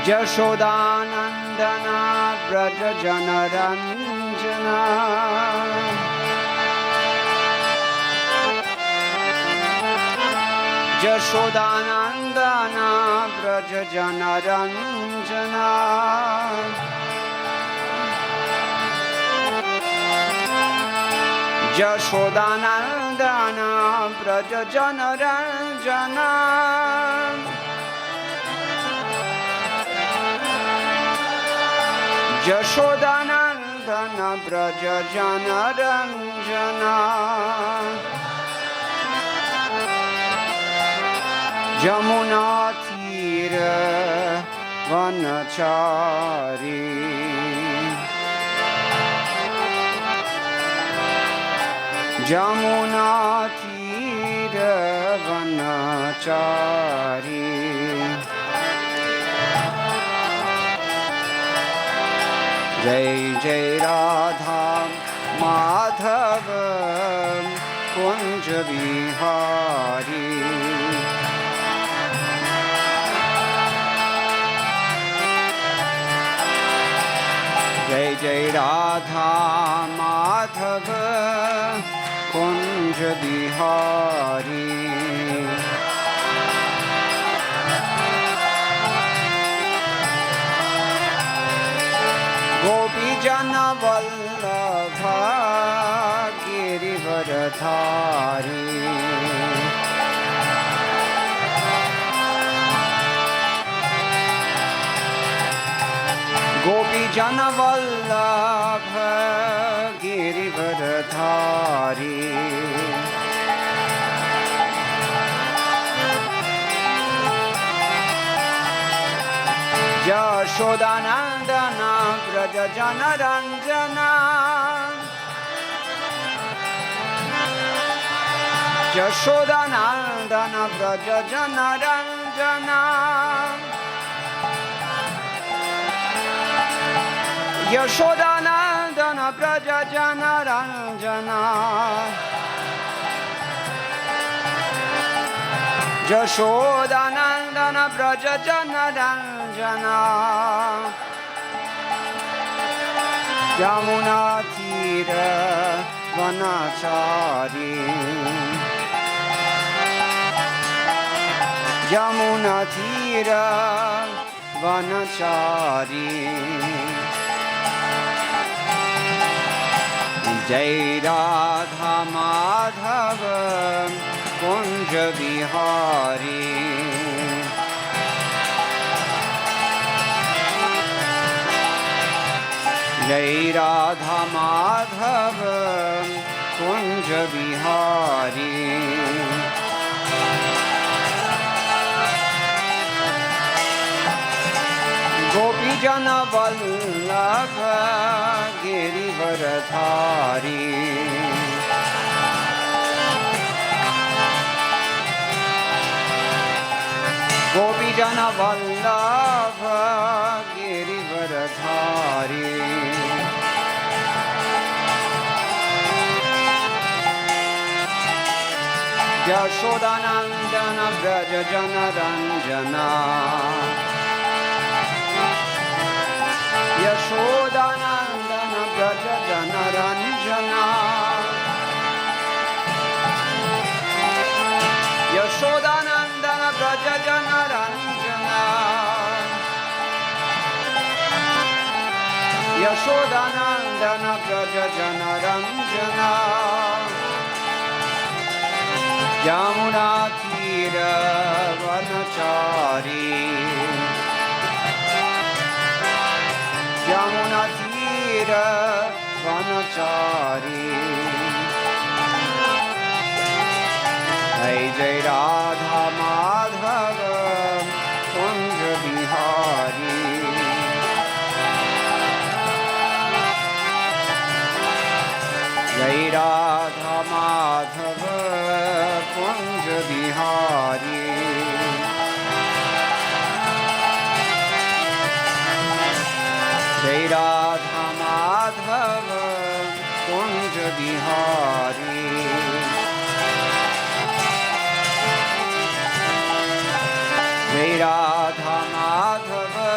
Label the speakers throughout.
Speaker 1: Yashodanandana Braja Janaranjana Yashodanandana Braja Janaranjana Yashodanandana Braja Janaranjana Yashodanandana Braja Janaranjana Jamuna Tira Vanachari Jamuna Tira Vanachari Jai Jai Radha Madhava Kunj Bihari Jai Jai Radha Madhava Kunj Bihari Gopi Jana Vallabha Girivardhari Gopi Jana Vallabha Girivardhari Yashodanandana Braja Janaranjana Yashodanandana Braja Janaranjana Yashodanandana Braja Janaranjana Yashodanandana Braja Janaranjana Yamuna Tira Vanachari Yamuna Tira Vanachari Jai Radha Madhava Kunj Bihari Jai Radha Madhava Kunj Bihari Gopi Jana Vallabha Girivardhari Gopi Jana Vallabha Girivardhari Yashodanandana Braja Janaranjana Yashodanandana Braja Janaranjana Yashodanandana Braja Janaranjana Yashodanandana Braja Janaranjana Yamuna Tira Vanachari Yamuna Tira Vanachari Jai Jai Radha Madhava Kunj Bihari Jai Radha Madhava Kunj Bihari Jai Radha Madhava Kunj Bihari Jai Radha Madhava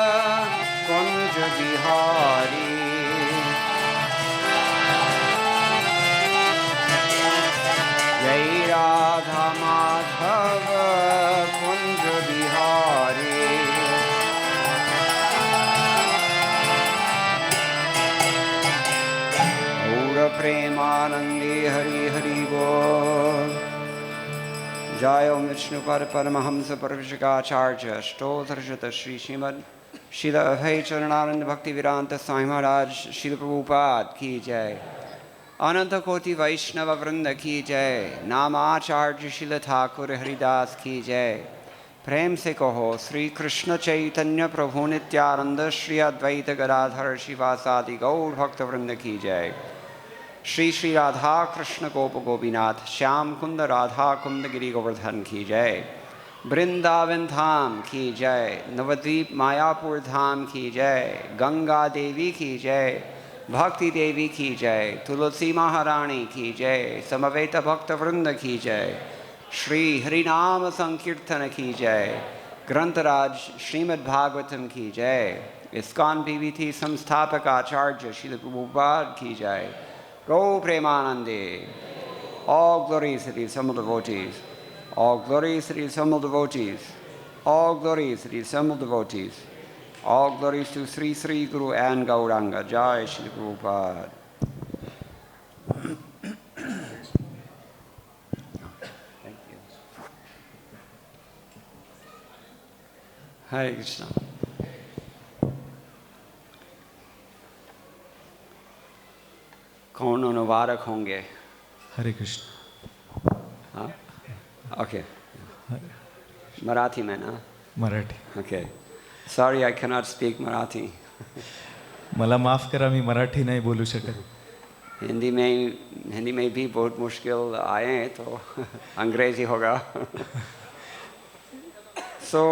Speaker 1: प्रेमानंदे हरि हरि बोल। जय ओम विष्णुपद परमहंस परमशिकाचार्य अष्टोत्तरशत श्री श्रीमद श्रील अभय चरणानंद भक्ति वेदांत स्वामी महाराज श्रील प्रभुपाद की जय। अनंत कोटि वैष्णव वृंद की जय। नामाचार्य श्रील ठाकुर हरिदास की जय। प्रेम से कहो श्री कृष्ण चैतन्य प्रभु नित्यानंद श्री अद्वैत गदाधर शिवासादि गौर भक्त वृंद की जय। श्री श्री राधा कृष्ण गोप गोपीनाथ श्याम कुंद राधा कुंद गिरि गोवर्धन की जय। वृंदावन धाम की जय। नवद्वीप मायापुर धाम की जय। गंगा देवी की जय। भक्ति देवी की जय। तुलसी महारानी की जय। समवेत भक्त वृंद की जय। श्री हरिनाम संकीर्तन की जय। ग्रंथराज श्रीमद् भागवतम की जय। इस्कॉन पीवीटी संस्थापक आचार्य श्रील प्रभुपाद की जय। Go Premanande. All glories to the assembled devotees. All glories to the assembled devotees. All glories to the assembled devotees. All glories to Sri Sri Guru and Gauranga. Jai Shri Prabhupada. Thank you. Hare Krishna. कौन अनुवादक होंगे?
Speaker 2: हरे कृष्ण।
Speaker 1: हाँ okay Marathi में ना?
Speaker 2: Marathi.
Speaker 1: Okay sorry I cannot speak Marathi.
Speaker 2: मला माफ करा मी मराठी नाही बोलू शकत।
Speaker 1: हिंदी में भी बहुत मुश्किल आए हैं तो अंग्रेजी होगा। So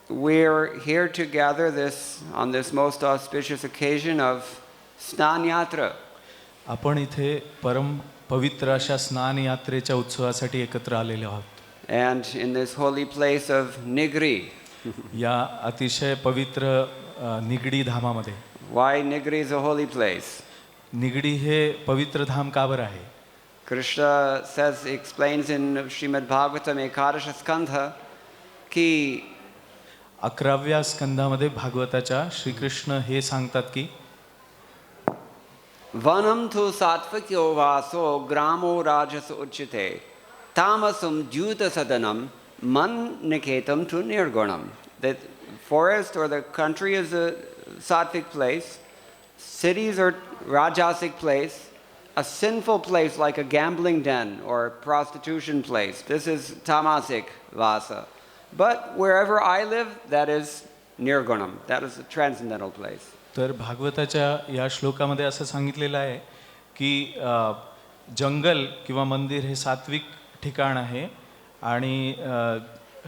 Speaker 1: we're here to gather this on this most auspicious occasion of स्नान यात्रा।
Speaker 2: आपण इथे परम पवित्र अशा स्नान यात्रेच्या उत्सवासाठी एकत्र आलेले आहोत।
Speaker 1: And in this holy place of Nigri.
Speaker 2: या अतिशय पवित्र Nigdi धामामध्ये।
Speaker 1: Why Nigri is a holy place?
Speaker 2: Nigdi हे पवित्र धाम का बरं आहे?
Speaker 1: Krishna explains in Srimad Bhagavatam Ekadasha Skandha की
Speaker 2: 11व्या स्कंदामध्ये भागवताच्या श्रीकृष्ण हे सांगतात की
Speaker 1: वनम तु सात्विको वासो ग्रामो राजस उच्यते तामसम द्यूत सदनम मन निकेतम तु निर्गुणम। That forest or the country is a sattvic place, cities are rajasic place, a sinful place like a gambling den or prostitution place, this is tamasic vasa. But wherever I live, that is nirgunam, that is a transcendental place.
Speaker 2: तर भागवताच्या या श्लोकामध्ये असं सांगितलेलं आहे की जंगल किंवा मंदिर हे सात्विक ठिकाण आहे आणि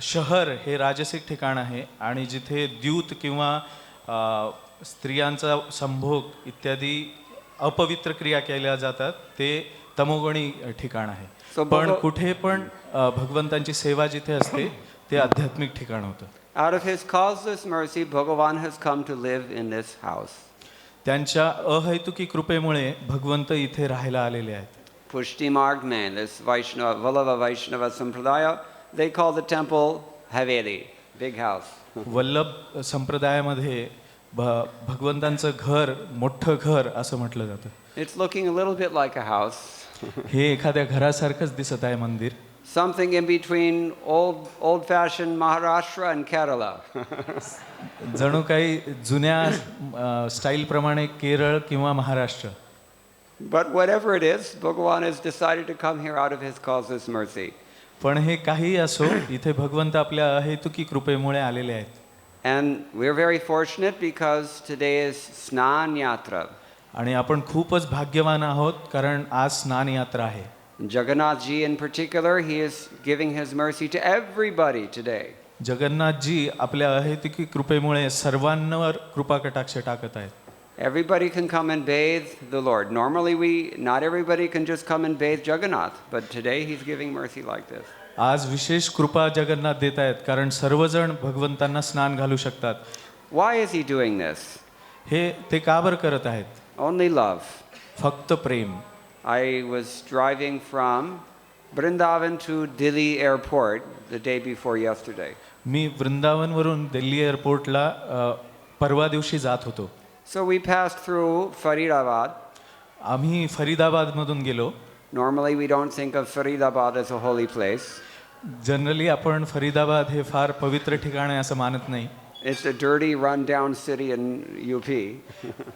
Speaker 2: शहर हे राजसिक ठिकाण आहे आणि जिथे द्यूत किंवा स्त्रियांचा संभोग इत्यादी अपवित्र क्रिया केल्या जातात ते तमोगुणी ठिकाण आहे। पण कुठे पण भगवंतांची सेवा जिथे असते ते आध्यात्मिक ठिकाण होतं।
Speaker 1: Out of his causeless mercy, Bhagavan has come to live in this house.
Speaker 2: त्यांच्या अहैतुकी कृपेमुळे भगवंत इथे राहायला आलेले आहेत।
Speaker 1: Pushti Marg man, this Vaishnava, Vallabha Vaishnava Sampradaya, they call the temple Haveli, big house.
Speaker 2: Vallabh संप्रदायामध्ये भगवंतांचं घर मोठं घर असं म्हटलं जातं।
Speaker 1: It's looking a little bit like a house.
Speaker 2: हे एखाद्या घरासारखंच दिसत आहे मंदिर।
Speaker 1: Something in between old-fashioned Maharashtra and Kerala.
Speaker 2: जणू काही जुन्या स्टाईल प्रमाणे केरळ किंवा Maharashtra.
Speaker 1: But whatever it is, Bhagavan has decided to come here out of his causeless mercy.
Speaker 2: पण हे काही असो इथे भगवंत आपल्या अहेतुकी कृपेमुळे आलेले आहेत।
Speaker 1: And we're very fortunate because today is Snan Yatra.
Speaker 2: आणि आपण खूपच भाग्यवान आहोत कारण आज स्नान यात्रा आहे।
Speaker 1: Jagannath ji in particular, he is giving his mercy to everybody today.
Speaker 2: Jagannath ji आपल्या अहेतुकी कृपेमुळे सर्वांवर कृपा कटाक्ष टाकत आहेत।
Speaker 1: Everybody can come and bathe the Lord. Normally not everybody can just come and bathe Jagannath, but today he's giving mercy like this.
Speaker 2: आज विशेष कृपा जगन्नाथ देत आहेत कारण सर्वजण भगवंतांना स्नान घालू शकतात।
Speaker 1: Why is he doing this?
Speaker 2: हे ते का बरं करत आहेत?
Speaker 1: Only love.
Speaker 2: फक्त प्रेम।
Speaker 1: I was driving from Vrindavan to Delhi airport the day before yesterday.
Speaker 2: मी वृंदावनवरून दिल्ली एअरपोर्टला परवा दिवशी जात होतो।
Speaker 1: So we passed through Faridabad.
Speaker 2: आम्ही फरीदाबादमधून गेलो.
Speaker 1: Normally, we don't think of Faridabad as a holy place.
Speaker 2: Generally आपण फरीदाबाद हे फार पवित्र ठिकाण आहे असं मानत नाही.
Speaker 1: It's a dirty, run-down city in UP.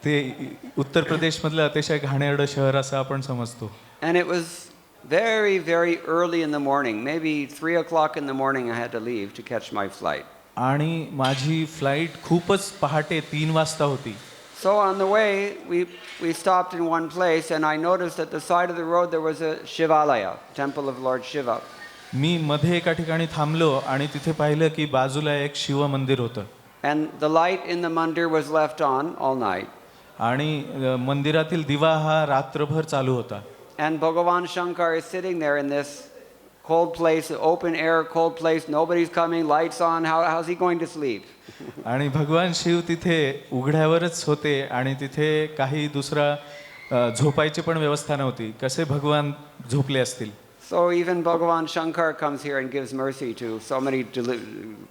Speaker 2: ते उत्तर प्रदेशमधलं अतिशय घाणेरडं शहर असं आपण समजतो.
Speaker 1: And it was very, very early in the morning. Maybe 3 o'clock in the morning I had to leave to catch my flight.
Speaker 2: आणि माझी फ्लाईट खूपच पहाटे 3 वाजता होती.
Speaker 1: So on the way, we stopped in one place, and I noticed at the side of the road there was a Shivalaya, temple of Lord Shiva.
Speaker 2: मी मध्ये एका ठिकाणी थांबलो आणि तिथे पाहिलं की बाजूला एक शिव मंदिर होतं.
Speaker 1: And the light in the mandir was left on all night.
Speaker 2: आणि मंदिरातील दिवा हा रात्रभर चालू होता.
Speaker 1: And Bhagavan Shankar is sitting there in this cold place, open air, cold place. Nobody's coming, lights on. How's he going to sleep?
Speaker 2: आणि भगवान शिव तिथे उघड्यावरच होते आणि तिथे काही दुसरा झोपायची पण व्यवस्था नव्हती. कसे भगवान झोपले असतील.
Speaker 1: So even Bhagavan Shankar comes here and gives mercy to so many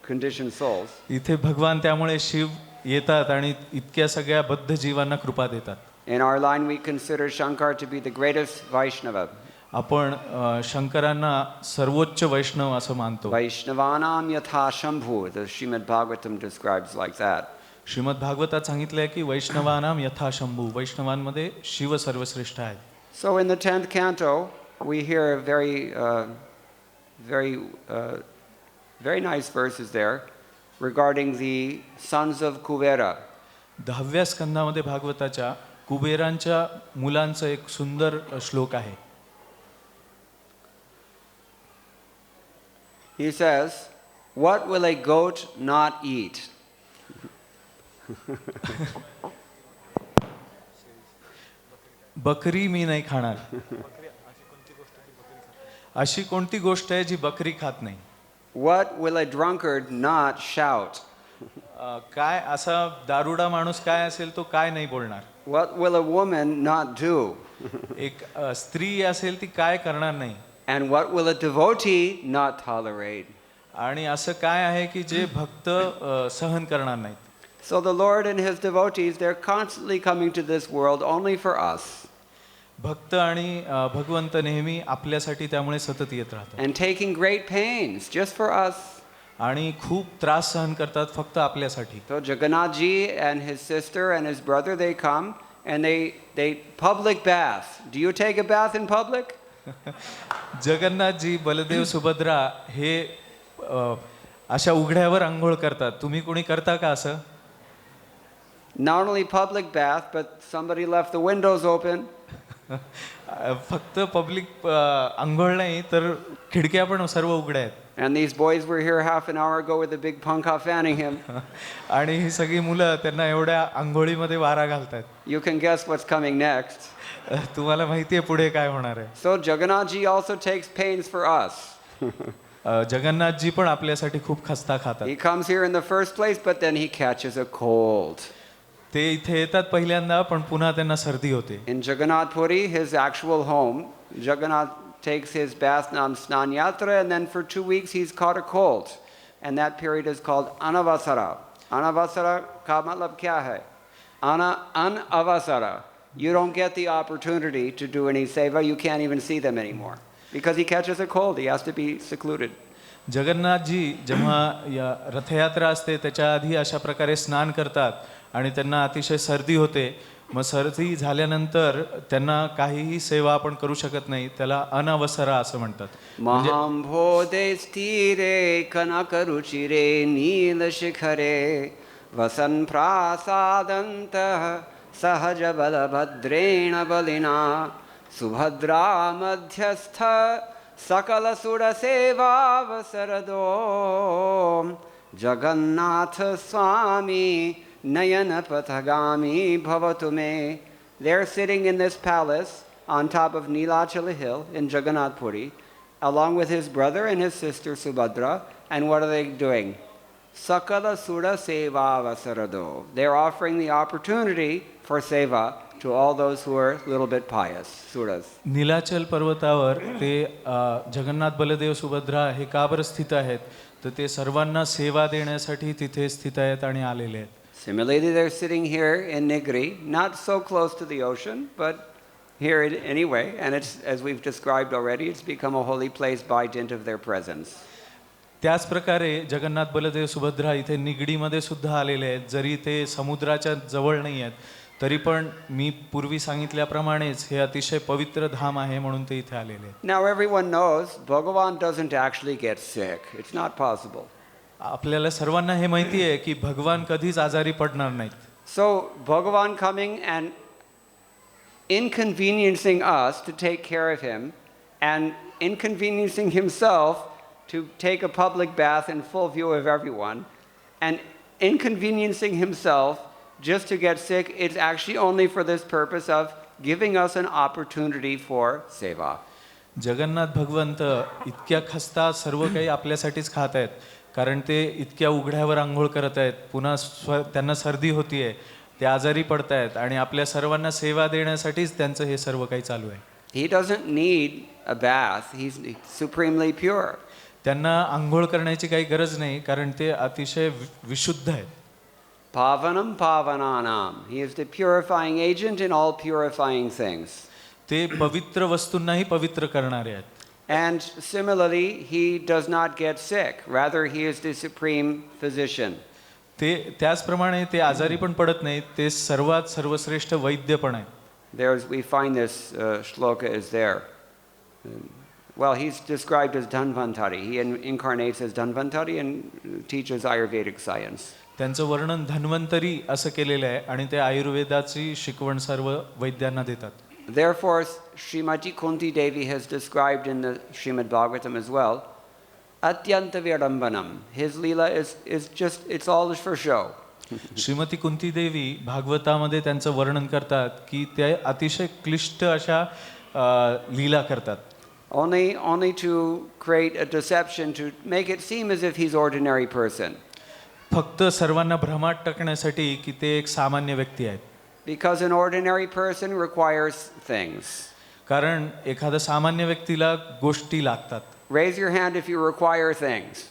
Speaker 1: conditioned souls.
Speaker 2: इथे भगवान त्यामुळे शिव येतात आणि इतक्या सगळ्या बद्ध जीवांना कृपा देतात.
Speaker 1: In our line we consider Shankar to be the greatest Vaishnava.
Speaker 2: आपण शंकरांना सर्वोच्च वैष्णव असं मानतो.
Speaker 1: Vaishnavanam yatha Shambhu, the Srimad Bhagavatam describes like that.
Speaker 2: Shrimad भागवतात सांगितलंय की वैष्णवानाम यथा शंभू, वैष्णवांमध्ये शिव सर्वश्रेष्ठ आहेत.
Speaker 1: So in the 10th canto we hear very nice verses there regarding the sons of Kuvera.
Speaker 2: 10व्या स्कंदामध्ये भागवताच्या कुबेरांच्या मुलांचं एक सुंदर श्लोक आहे.
Speaker 1: He says, "What will a goat not eat?"
Speaker 2: बकरी मी नाही खाणार. अशी कोणती गोष्ट आहे जी बकरी खात नाही.
Speaker 1: What will a drunkard not shout?
Speaker 2: काय असा दारुडा माणूस काय असेल तो काय नाही बोलणार.
Speaker 1: What will a woman not do?
Speaker 2: एक स्त्री असेल ती काय करणार नाही.
Speaker 1: And what will a devotee not tolerate?
Speaker 2: आणि असं काय आहे की जे भक्त सहन करणार नाहीत.
Speaker 1: So the Lord and his devotees, they're constantly coming to this world only for us.
Speaker 2: भक्त आणि भगवंत नेहमी आपल्यासाठी त्यामुळे सतत येत राहतात.
Speaker 1: And taking great pains just for us.
Speaker 2: आणि खूप त्रास सहन करतात फक्त आपल्यासाठी.
Speaker 1: So Jagannath ji and his sister and his brother, they come and they public bath. Do you take a bath in public?
Speaker 2: Jagannathji, Baldev, Subhadra हे अशा उघड्यावर अंघोळ करतात. तुम्ही कोणी करता का असं?
Speaker 1: Not only public bath, but somebody left the windows open.
Speaker 2: फक्त पब्लिक अंघोळ नाही तर खिडक्या पण सर्व उघड्या आहेत.
Speaker 1: And these boys were here half an hour ago with a big pankha fanning him.
Speaker 2: आणि ही सगळी मुलं त्यांना एवढ्या अंघोळीमध्ये वारा घालतात.
Speaker 1: You can guess what's coming next.
Speaker 2: तुम्हाला माहिती आहे पुढे काय होणार आहे.
Speaker 1: So Jagannath ji also takes pains for us.
Speaker 2: Jagannathji पण आपल्यासाठी खूप खस्ता खातात.
Speaker 1: He comes here in the first place, but then he catches a cold.
Speaker 2: ते इथे येतात पहिल्यांदा पण पुन्हा त्यांना सर्दी होते.
Speaker 1: In Jagannath Puri, his actual home, Jagannath takes his bath on Snan Yatra, and then for 2 weeks he's caught a cold. And that period is called Anavasara. Anavasara ka matlab kya hai? Anavasara. You don't get the opportunity to do any seva, you can't even see them anymore. Because he catches a cold, he has to be secluded.
Speaker 2: Jagannathji जेव्हा या रथयात्रा असते त्याच्या आधी अशा प्रकारे स्नान करतात आणि त्यांना अतिशय सर्दी होते. मग सर्दी झाल्यानंतर त्यांना काहीही सेवा आपण करू शकत नाही. त्याला अनवसरा असं म्हणतात.
Speaker 1: महांभोदे स्थिरे कनकरुचिरे नीलशिखरे वसन प्रासादन्तः सहज बलभद्रेण बलिना सुभद्रा मध्यस्थ सकल सुरसेवावसरदो जगन्नाथ स्वामी नयन पथगामी भवतु मे. They're sitting in this palace on top of Nilachala hill in Jagannath Puri along with his brother and his sister Subhadra, and what are they doing? Sakala Sura Seva Vasarado. They're offering the opportunity for seva to all those who are a little bit pious, suras.
Speaker 2: Nilachal पर्वतावर ते जगन्नाथ, बलदेव, सुभद्रा हे का बरं स्थित आहेत तर ते सर्वांना सेवा देण्यासाठी तिथे स्थित आहेत आणि आलेले आहेत.
Speaker 1: Similarly, they're sitting here in Nigri, not so close to the ocean, but here anyway, and it's, as we've described already, it's become a holy place by dint of their presence.
Speaker 2: त्याच प्रकारे जगन्नाथ बलदेव सुभद्रा इथे निगडीमध्ये सुद्धा आलेले आहेत. जरी ते समुद्राच्या जवळ नाही आहेत तरी पण मी पूर्वी सांगितल्याप्रमाणेच हे अतिशय पवित्र धाम आहे म्हणून ते इथे आलेले आहेत.
Speaker 1: Now everyone knows Bhagavan doesn't actually get sick. It's not possible.
Speaker 2: आपल्याला सर्वांना हे माहिती आहे की भगवान कधीच आजारी पडणार नाहीत.
Speaker 1: So Bhagavan coming and inconveniencing us to take care of him and inconveniencing himself to take a public bath in full view of everyone and inconveniencing himself just to get sick, it's actually only for this purpose of giving us an opportunity for seva.
Speaker 2: Jagannath भगवंत इतक्या खस्ता सर्व काही आपल्यासाठीच खात आहेत कारण ते इतक्या उघड्यावर आंघोळ करत आहेत. पुन्हा त्यांना सर्दी होतीये, ते आजारी पडत आहेत आणि आपल्या सर्वांना सेवा देण्यासाठीच त्यांचं हे सर्व काही चालू आहे.
Speaker 1: He doesn't need a bath. He's supremely pure.
Speaker 2: त्यांना आंघोळ करण्याची काही गरज नाही कारण ते अतिशय विशुद्ध आहेत.
Speaker 1: Pavanam pavananam. He is the purifying agent in all purifying things.
Speaker 2: ते पवित्र वस्तूंनाही पवित्र करणारे आहेत.
Speaker 1: And similarly, he does not get sick. Rather, he is the supreme physician.
Speaker 2: ते त्याचप्रमाणे ते आजारी पण पडत नाहीत, ते सर्वात सर्वश्रेष्ठ वैद्य पण आहेत.
Speaker 1: There's, we find this shloka is there. Well, he's described as Dhanvantari. He incarnates as Dhanvantari and teaches Ayurvedic science.
Speaker 2: त्यांचं वर्णन धन्वंतरी असं केलेलं आहे आणि ते आयुर्वेदाची शिकवण सर्व वैद्यांना देतात.
Speaker 1: Therefore, Srimati Kunti Devi has described in the Srimad Bhagavatam as well, Atyanta Virambanam. His leela is just, it's all for show.
Speaker 2: Shrimati Kunti देवी भागवतामध्ये त्यांचं वर्णन करतात की ते अतिशय क्लिष्ट अशा लीला करतात.
Speaker 1: Only to create a deception, to make it seem as if he's ordinary person.
Speaker 2: फक्त सर्वांना भ्रमात टाकण्यासाठी की ते एक सामान्य व्यक्ती आहेत.
Speaker 1: Because an ordinary person requires things.
Speaker 2: कारण एखाद्या सामान्य व्यक्तीला गोष्टी लागतात.
Speaker 1: Raise your hand if you require things.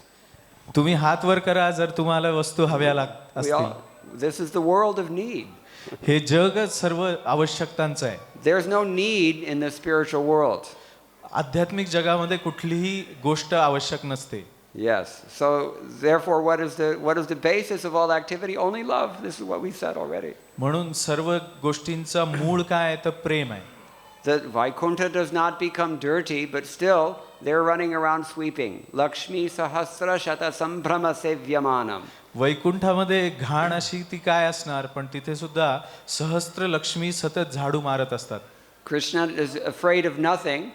Speaker 2: तुम्ही हात वर करा जर तुम्हाला वस्तू हव्या असतील.
Speaker 1: This is the world of need.
Speaker 2: हे जगच सर्व आवश्यकतांचं आहे.
Speaker 1: There's no need in the spiritual world.
Speaker 2: आध्यात्मिक जगामध्ये कुठलीही गोष्ट आवश्यक नसते.
Speaker 1: Yes. So therefore, what is the basis of all activity? Only love. This is what we said already.
Speaker 2: म्हणून सर्व गोष्टींचा मूळ काय आहे तर प्रेम आहे.
Speaker 1: The Vaikuntha does not become dirty, but still they're running around sweeping. Lakshmi sahasra shata sambhrama sevyamanam.
Speaker 2: वैकुंठामध्ये घाण अशी ती काय असणार पण तिथे सुद्धा सहस्त्र लक्ष्मी सतत झाडू मारत असतात.
Speaker 1: Krishna is afraid of nothing.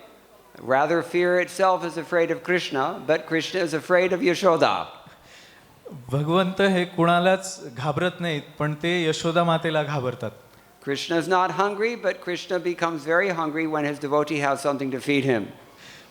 Speaker 1: Rather, fear itself is afraid of Krishna, but Krishna is afraid of Yashoda.
Speaker 2: भगवंत हे कुणालाच घाबरत नाहीत पण ते यशोदा मातेला घाबरतात.
Speaker 1: Krishna is not hungry, but Krishna becomes very hungry when his devotee has something to feed him.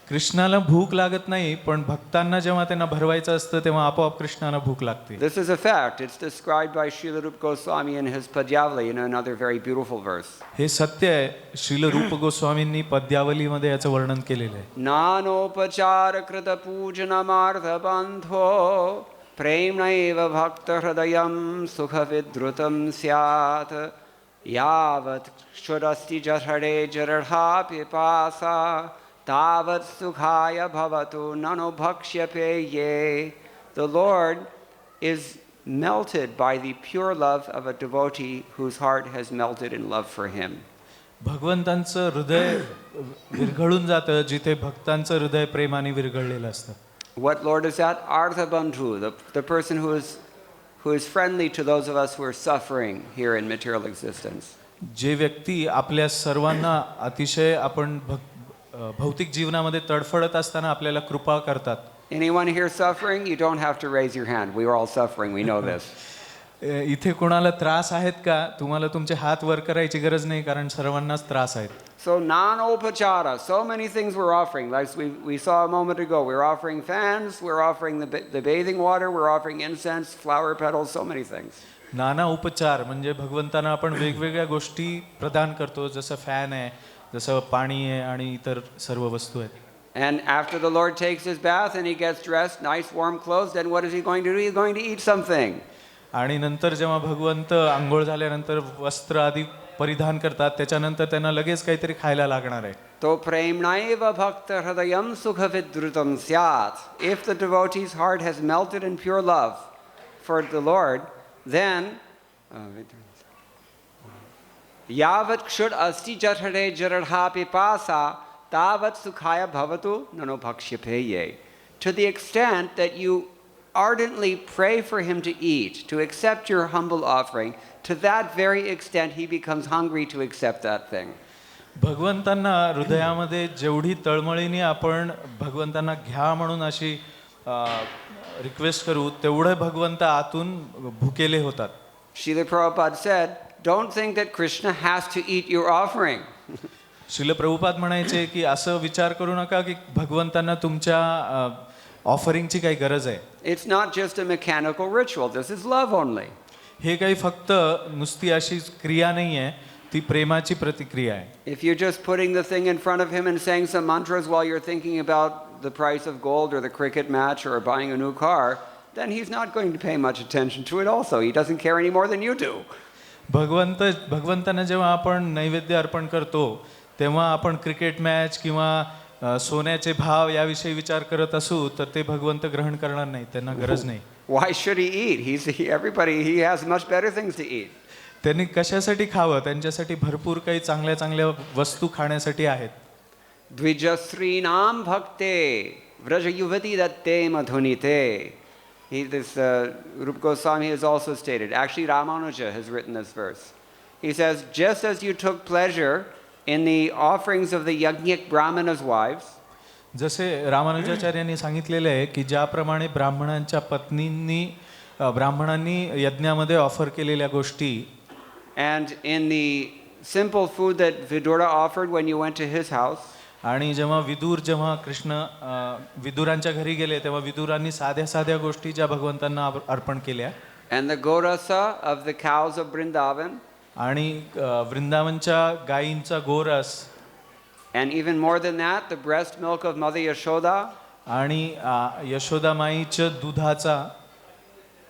Speaker 2: कृष्णाला भूक लागत नाही पण भक्तांना जेव्हा त्यांना भरवायचं असतं तेव्हा आपोआप कृष्णाला भूक लागते.
Speaker 1: This is a fact. It's described by Srila Rupa Goswami in his Padyavali in another very beautiful verse.
Speaker 2: हे सत्य आहे. श्रील रूप गोस्वामींनी पद्यावलीमध्ये याचं वर्णन केलेलं आहे.
Speaker 1: नानोपचार कृत पूजनमार्थ बंधो प्रेम्णैव भक्त हृदयं सुख विद्रुतं स्यात् यावत् क्षुरस्ति जठरे जरहा पिपासा तावत् सुखाय भवतु ननु भक्ष्यपेये. The Lord is melted by the pure love of a devotee whose heart has melted in love for him.
Speaker 2: भगवंतांचं हृदय विरघळून जातं जिथे भक्तांचं हृदय प्रेमाने विरघळलेलं असतं.
Speaker 1: What Lord is that? Arthabandhu, the person who is friendly to those of us who are suffering here in material existence.
Speaker 2: जे व्यक्ती आपल्या सर्वांना अतिशय आपण भौतिक जीवनामध्ये तडफडत असताना आपल्याला कृपा करतात.
Speaker 1: Anyone here suffering? You don't have to raise your hand. We are all suffering. We know this.
Speaker 2: इथे कोणाला त्रास आहेत का? तुम्हाला तुमचे हात वर करायची गरज नाही कारण सर्वांनाच त्रास आहेत.
Speaker 1: So non-opachara, so many things we're offering. Like we saw a moment ago, we're offering fans, we're offering the bathing water, we're offering incense, flower petals, so many things.
Speaker 2: नाना उपचार म्हणजे भगवंतांना आपण वेगवेगळ्या गोष्टी प्रदान करतो जसं फॅन आहे, जसं पाणी आहे आणि इतर सर्व वस्तू आहेत.
Speaker 1: And after the Lord takes his bath and he gets dressed, nice warm clothes, then what is he going to do? He's going to eat something.
Speaker 2: आणि नंतर जेव्हा भगवंत अंघोळ झाल्यानंतर वस्त्र आधी परिधान करतात त्याच्यानंतर त्यांना लगेच काहीतरी खायला लागणार आहे.
Speaker 1: तो premnaiva bhakta hridayam sukhavidrutam syat. If the devotee's heart has melted in pure love for the Lord, then yavat kshud asti jathare jaradha pipasa tavat sukhaya bhavatu nano bhakshyapeye. To the extent that you ardently pray for him to eat, to accept your humble offering, to that very extent he becomes hungry to accept that thing.
Speaker 2: भगवंतांना हृदयामध्ये जेवढी तळमळीने आपण भगवंतांना घ्या म्हणून अशी request करू तेवढे भगवंत आतून भुकेले होतात.
Speaker 1: Srila Prabhupada said, don't think that Krishna has to eat your offering.
Speaker 2: Srila Prabhupada म्हणायचे की असं विचार करू नका की भगवंतांना तुमच्या ऑफरिंगची काही गरज आहे.
Speaker 1: It's not just a mechanical ritual. This is love only.
Speaker 2: हे काही फक्त नुसती अशी क्रिया नाही आहे, ती प्रेमाची प्रतिक्रिया आहे.
Speaker 1: If you're just putting the thing in front of him and saying some mantras while you're thinking about the price of gold or the cricket match or buying a new car, then he's not going to pay much attention to it also. He doesn't care any more than you do.
Speaker 2: भगवंतांना जेव्हा आपण नैवेद्य अर्पण करतो तेव्हा आपण cricket match किंवा सोन्याचे भाव याविषयी विचार करत असू तर ते भगवंत ग्रहण करणार नाही, त्यांना गरज नाही.
Speaker 1: Why should he eat? He has much better things to eat.
Speaker 2: त्यांनी कशासाठी खावं? त्यांच्यासाठी भरपूर काही चांगल्या चांगल्या वस्तू खाण्यासाठी आहेत.
Speaker 1: Dvijasrinam bhakte vraja yuvati datte madhunite. This Rupa Goswami has also stated. Actually, Ramanuja has written this verse. He says, just as you took pleasure in the offerings of the yajnik brahmanas' wives,
Speaker 2: जसे रामानुजाचार्यांनी सांगितलेले आहे की ज्याप्रमाणे ब्राह्मणांच्या ब्राह्मणांनी यज्ञामध्ये offer केलेल्या गोष्टी,
Speaker 1: and in the simple food that Vidura offered when you went to his house,
Speaker 2: आणि जेव्हा कृष्ण विदुरांच्या घरी गेले तेव्हा विदुरांनी साध्या साध्या गोष्टी ज्या भगवंतांना अर्पण केल्या,
Speaker 1: and the gorasa of the cows of Vrindavan,
Speaker 2: आणि वृंदावनच्या गायींचा गोरस,
Speaker 1: and even more than that, the breast milk of Mother Yashoda,
Speaker 2: आणि यशोदा माईच्या दुधाचा,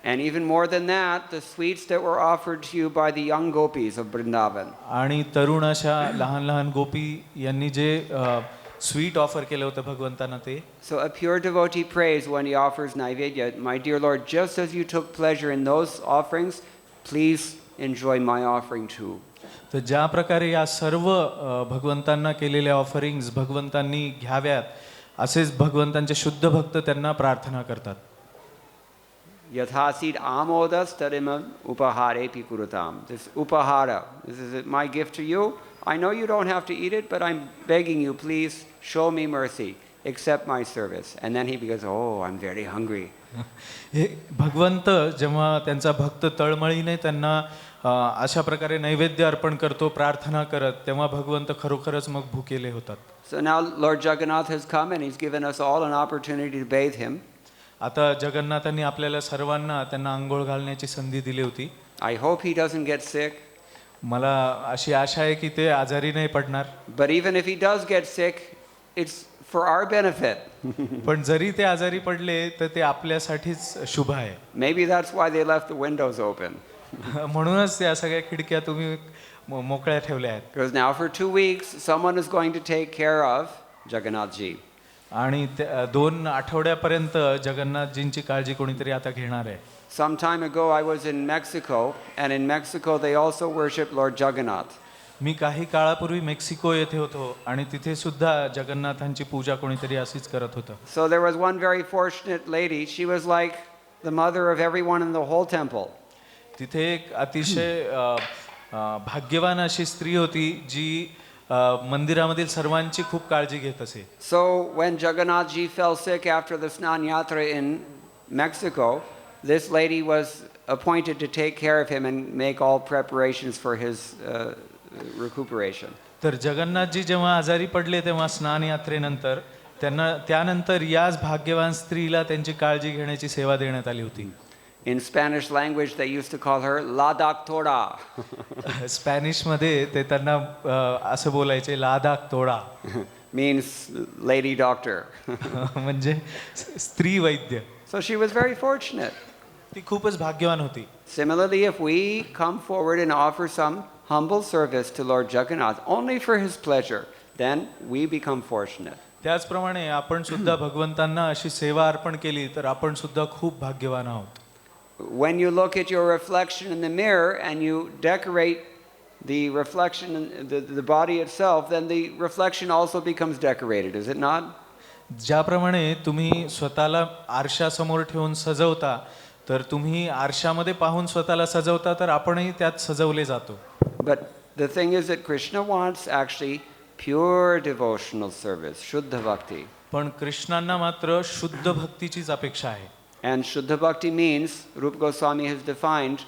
Speaker 1: and even more than that, the sweets that were offered to you by the young gopis of Vrindavan.
Speaker 2: आणि तरुण अशा लहान लहान गोपी यांनी जे स्वीट ऑफर केलं होतं भगवंतांना ते.
Speaker 1: So a pure devotee prays when he offers naivedya, my dear Lord, just as you took pleasure in those offerings, please enjoy my offering too.
Speaker 2: तर ज्या प्रकारे या सर्व भगवंतांना केलेल्या ऑफरिंग्स भगवंतांनी घ्याव्यात असेच भगवंतांचे शुद्ध भक्त त्यांना प्रार्थना करतात.
Speaker 1: Yathasid amodas tadimam upahare pikurutam. This upahara, this is my gift to you. I know you don't have to eat it, but I'm begging you, please show me mercy. Accept my service. And then he becomes, oh, I'm very hungry.
Speaker 2: हे भगवंत जेव्हा त्यांचा भक्त तळमळीने त्यांना अशा प्रकारे नैवेद्य अर्पण करतो प्रार्थना करत, तेव्हा भगवंत खरोखरच मग भुकेले होतात.
Speaker 1: So now Lord Jagannath has come and he's given us all an opportunity to bathe him.
Speaker 2: आता जगन्नाथांनी आपल्याला सर्वांना त्यांना आंघोळ घालण्याची संधी दिली होती.
Speaker 1: I hope he doesn't get sick.
Speaker 2: मला अशी आशा आहे की ते आजारी नाही पडणार.
Speaker 1: But even if he does get sick, it's for our benefit.
Speaker 2: पण जरी ते आजारी पडले तर ते आपल्यासाठीच शुभ आहे.
Speaker 1: Maybe that's why they left the windows open.
Speaker 2: म्हणूनच त्या सगळ्या खिडक्या तुम्ही मोकळ्या ठेवल्या आहेत.
Speaker 1: Because now for 2 weeks someone is going to take care of Jagannathji.
Speaker 2: आणि 2 आठवड्यापर्यंत जगन्नाथजींची काळजी कोणीतरी आता घेणार आहे.
Speaker 1: Some time ago I was in Mexico, and in Mexico they also worship Lord Jagannath.
Speaker 2: मी काही काळापूर्वी मेक्सिको येथे होतो आणि तिथे सुद्धा जगन्नाथांची पूजा कोणीतरी अशीच करत होतं.
Speaker 1: So there was one very fortunate lady. She was like the mother of everyone in the whole temple.
Speaker 2: तिथे एक अतिशय भाग्यवान अशी स्त्री होती जी मंदिरामधील सर्वांची खूप काळजी घेत असे.
Speaker 1: So when Jagannathji fell sick after the Snan Yatra in Mexico, this lady was appointed to take care of him and make all preparations for his recuperation.
Speaker 2: तर जगन्नाथजी जेव्हा आजारी पडले तेव्हा स्नान यात्रेनंतर त्यानंतर याच भाग्यवान स्त्रीला त्यांची काळजी घेण्याची सेवा देण्यात आली होती.
Speaker 1: In Spanish language they used to call her La Doctora.
Speaker 2: Spanish मध्ये ते त्यांना असं बोलायचे ला doctora.
Speaker 1: Means lady doctor.
Speaker 2: म्हणजे स्त्री वैद्य.
Speaker 1: So she was very fortunate.
Speaker 2: ती खूपच भाग्यवान होती.
Speaker 1: Similarly, if we come forward and offer some humble service to Lord Jagannath only for his pleasure, then we become fortunate.
Speaker 2: त्याचप्रमाणे आपण सुद्धा भगवंतांना अशी सेवा अर्पण केली तर आपण सुद्धा खूप भाग्यवान आहोत.
Speaker 1: When you look at your reflection in the mirror and you decorate the reflection, the body itself, then the reflection also becomes decorated, is it not?
Speaker 2: ज्याप्रमाणे तुम्ही स्वतःला आरशासमोर ठेवून सजवता तर तुम्ही आरशामध्ये पाहून स्वतःला सजवता तर आपणही त्यात सजवले जातो.
Speaker 1: But the thing is that Krishna wants actually pure devotional service, Shuddha Bhakti.
Speaker 2: पण कृष्णांना मात्र शुद्ध भक्तीचीच अपेक्षा आहे.
Speaker 1: And Shuddha Bhakti means, Rupa Goswami has defined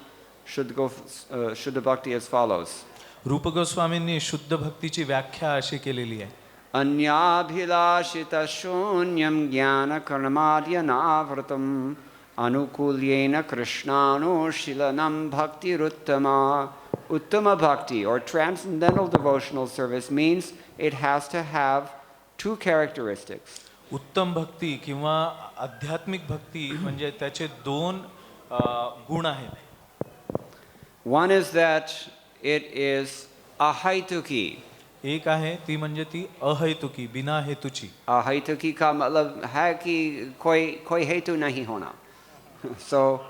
Speaker 1: Shuddha Bhakti as follows.
Speaker 2: रूप गोस्वामींनी शुद्ध भक्तीची व्याख्या अशी केलेली आहे.
Speaker 1: Anyabhilashita shunyam jnana karmadhyanavrtam anukulyena krishnanushilanam bhaktiruttama. Uttama bhakti or transcendental devotional service means it has to have two characteristics.
Speaker 2: उत्तम भक्ती किंवा आध्यात्मिक भक्ती म्हणजे त्याचे दोन गुण आहेत.
Speaker 1: One is that it is ahaituki.
Speaker 2: एक आहे ती म्हणजे ती अहैतुकी बिना हेतूची.
Speaker 1: Ahaituki का मतलब है कि कोई हेतु नहीं होना. So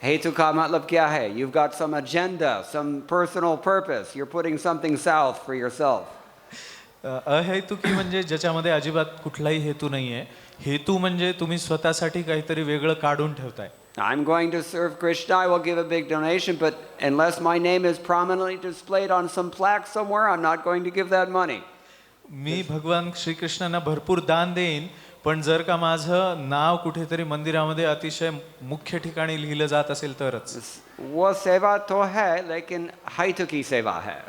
Speaker 1: hetu ka matlab kya hai? You've got some agenda, some personal purpose. You're putting something south for yourself.
Speaker 2: अहेतुकी म्हणजे ज्याच्यामध्ये अजिबात कुठलाही हेतू नाहीये. हेतू म्हणजे तुम्ही स्वतःसाठी काहीतरी वेगळं काढून ठेवताय.
Speaker 1: I'm going to serve Krishna, I will give a big donation, but unless my name is prominently displayed on some plaque somewhere, I'm not going to give that money.
Speaker 2: मी भगवान श्रीकृष्णांना भरपूर दान देईन पण जर का माझं नाव कुठेतरी मंदिरामध्ये अतिशय मुख्य ठिकाणी लिहिलं जात असेल तरच.
Speaker 1: वो सेवा तो है लेकिन हाइतुकी सेवा है.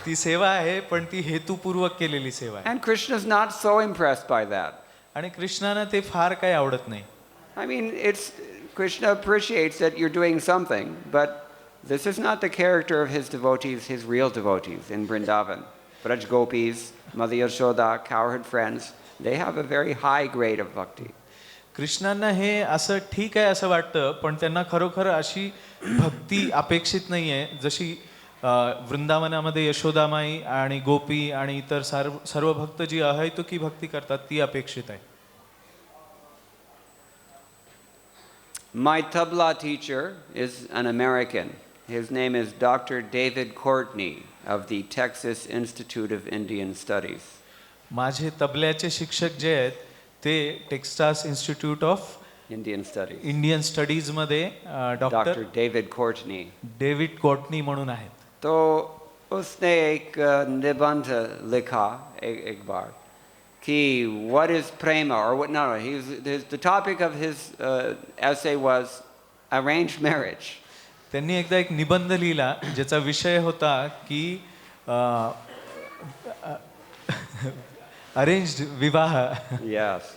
Speaker 2: ती सेवा आहे पण ती हेतुपूर्वक केलेली सेवा आहे.
Speaker 1: And Krishna is not so impressed by that.
Speaker 2: आणि कृष्णानं ते फार काही आवडत नाही.
Speaker 1: I mean, Krishna appreciates that you're doing something, but this is not the character of his devotees, his real devotees in Vrindavan. Braj Gopis, Mother Yashoda, cowherd friends, they have a very high grade of bhakti.
Speaker 2: कृष्णांना हे असं ठीक आहे असं वाटतं पण त्यांना खरोखर अशी भक्ती अपेक्षित नाहीये जशी वृंदावनामध्ये यशोदामाई आणि गोपी आणि इतर सर्व भक्त जी अहैतुकी भक्ती करतात ती अपेक्षित आहे.
Speaker 1: My tabla teacher is an American. His name is Dr. David Courtney of the Texas Institute of Indian Studies.
Speaker 2: माझे तबल्याचे शिक्षक जे आहेत ते Texas institute of Indian studies मध्ये डॉक्टर डेव्हिड कोर्टनी म्हणून आहेत.
Speaker 1: तो उसने एक निबंध लिखा एक बार कि what is prema or what no the topic of his essay was arranged marriage.
Speaker 2: त्यांनी एकदा एक निबंध लिहिला ज्याचा विषय होता की arranged विवाह.
Speaker 1: Yes.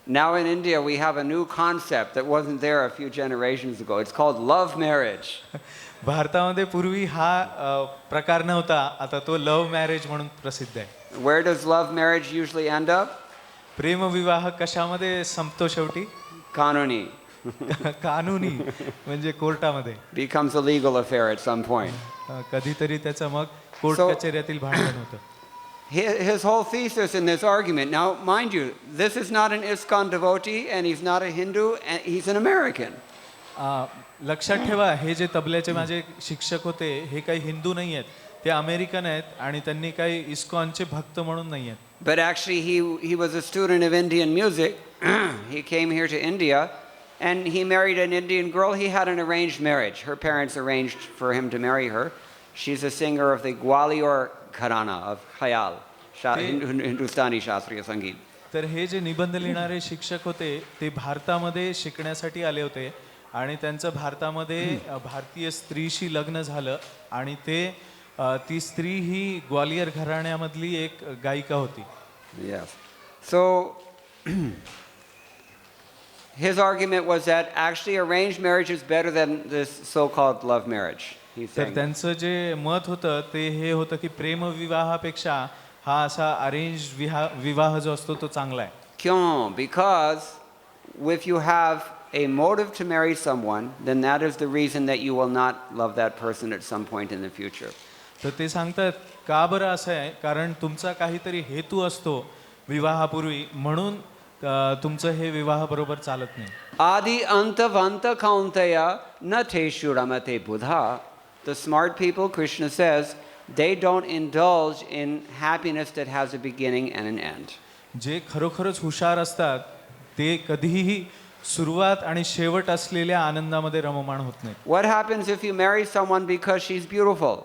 Speaker 1: Now in India we have a new concept that wasn't there a few generations ago. It's called love marriage.
Speaker 2: भारतामध्ये पूर्वी हा प्रकार नव्हता आता तो लव्ह मॅरेज म्हणून प्रसिद्ध आहे.
Speaker 1: Where does love marriage usually end up?
Speaker 2: प्रेम विवाह कशामध्ये संपतो शेवटी?
Speaker 1: कानूनी.
Speaker 2: कानूनी म्हणजे कोर्टामध्ये.
Speaker 1: Becomes a legal affair at some point.
Speaker 2: कधीतरी त्याचं मग कोर्ट कचेऱ्यातील भांडण होतं.
Speaker 1: His whole thesis in this argument, now mind you, this is not an ISKCON devotee and he's not a Hindu and he's an American.
Speaker 2: लक्षात ठेवा हे जे तबल्याचे माझे शिक्षक होते हे काही हिंदू नाही आहेत ते अमेरिकन आहेत आणि त्यांनी काही इस्कॉनचे भक्त म्हणून नाही आहेत.
Speaker 1: But actually he was a student of Indian music. He came here to India and he married an Indian girl. He had an arranged marriage. Her parents arranged for him to marry her. She's a singer of the Gwalior Gharana of Khayal, Hindustani Shastriya Sangeet.
Speaker 2: तर हे जे निबंध लिहिणारे शिक्षक होते ते भारतामध्ये शिकण्यासाठी आले होते आणि त्यांचं भारतामध्ये भारतीय स्त्रीशी लग्न झालं आणि ते ती स्त्री ही ग्वालियर घराण्यामधली एक गायिका होती.
Speaker 1: Yes. So his argument was that actually arranged marriage is better than this so-called love marriage.
Speaker 2: तर त्यांचं जे मत होतं ते हे होतं की प्रेम विवाहापेक्षा हा असा अरेंज विवाह जो असतो तो चांगला आहे.
Speaker 1: क्यों? Because if you have a motive to marry someone, then that is the reason that you will not love that person at some point in the future.
Speaker 2: तर ते सांगतात का बरं असं आहे, कारण तुमचा काहीतरी हेतू असतो विवाहापूर्वी, म्हणून तुमचं हे विवाहाबरोबर चालत नाही.
Speaker 1: Adi antavanta kaunteya na teshu ramate buddha. The smart people, Krishna says, they don't indulge in happiness that has a beginning and an end.
Speaker 2: जे खरोखरच हुशार असतात ते कधीही सुरुवात आणि शेवट असलेल्या आनंदामध्ये रममाण होत नाही.
Speaker 1: What happens if you marry someone because she's beautiful?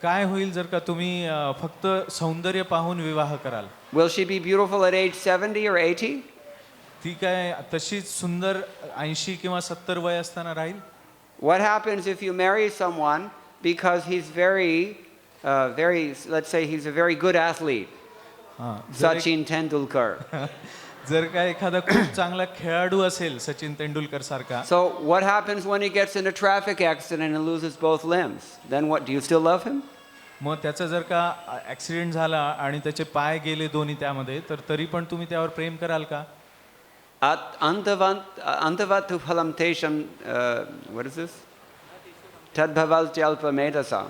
Speaker 2: काय होईल जर का तुम्ही फक्त सौंदर्य पाहून विवाह कराल?
Speaker 1: Will she be beautiful at age 70 or 80?
Speaker 2: ती काय तशीच सुंदर 80 किंवा 70 वय असताना राहील?
Speaker 1: What happens if you marry someone because he's let's say he's a very good athlete,
Speaker 2: हां,
Speaker 1: Sachin Tendulkar.
Speaker 2: जर का एखादा खूप चांगला खेळाडू असेल सचिन तेंडुलकर सारखा,
Speaker 1: So what happens when he gets in a traffic accident and loses both limbs? Then what, do you still love him?
Speaker 2: मग त्याचा जर का ॲक्सिडेंट झाला आणि त्याचे पाय गेले दोन्ही त्यामध्ये, तर तरी पण तुम्ही त्यावर प्रेम कराल का?
Speaker 1: Antavatu phalam tesham, what is this? Tadbhavaltyalpa medasam.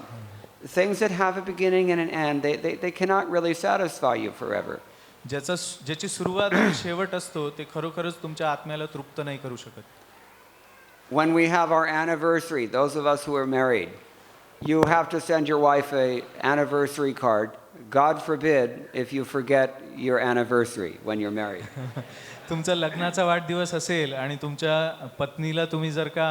Speaker 1: Things that have a beginning and an end, they cannot really satisfy you forever.
Speaker 2: ज्याची सुरुवात आणि शेवट असतो ते खरोखरच तुमच्या आत्म्याला तृप्त नाही करू शकत.
Speaker 1: When we have our anniversary, those of us who are married, you have to send your wife an anniversary card. God forbid if you forget your anniversary when you're married.
Speaker 2: तुमचा लग्नाचा वाढदिवस असेल आणि तुमच्या पत्नीला तुम्ही जर का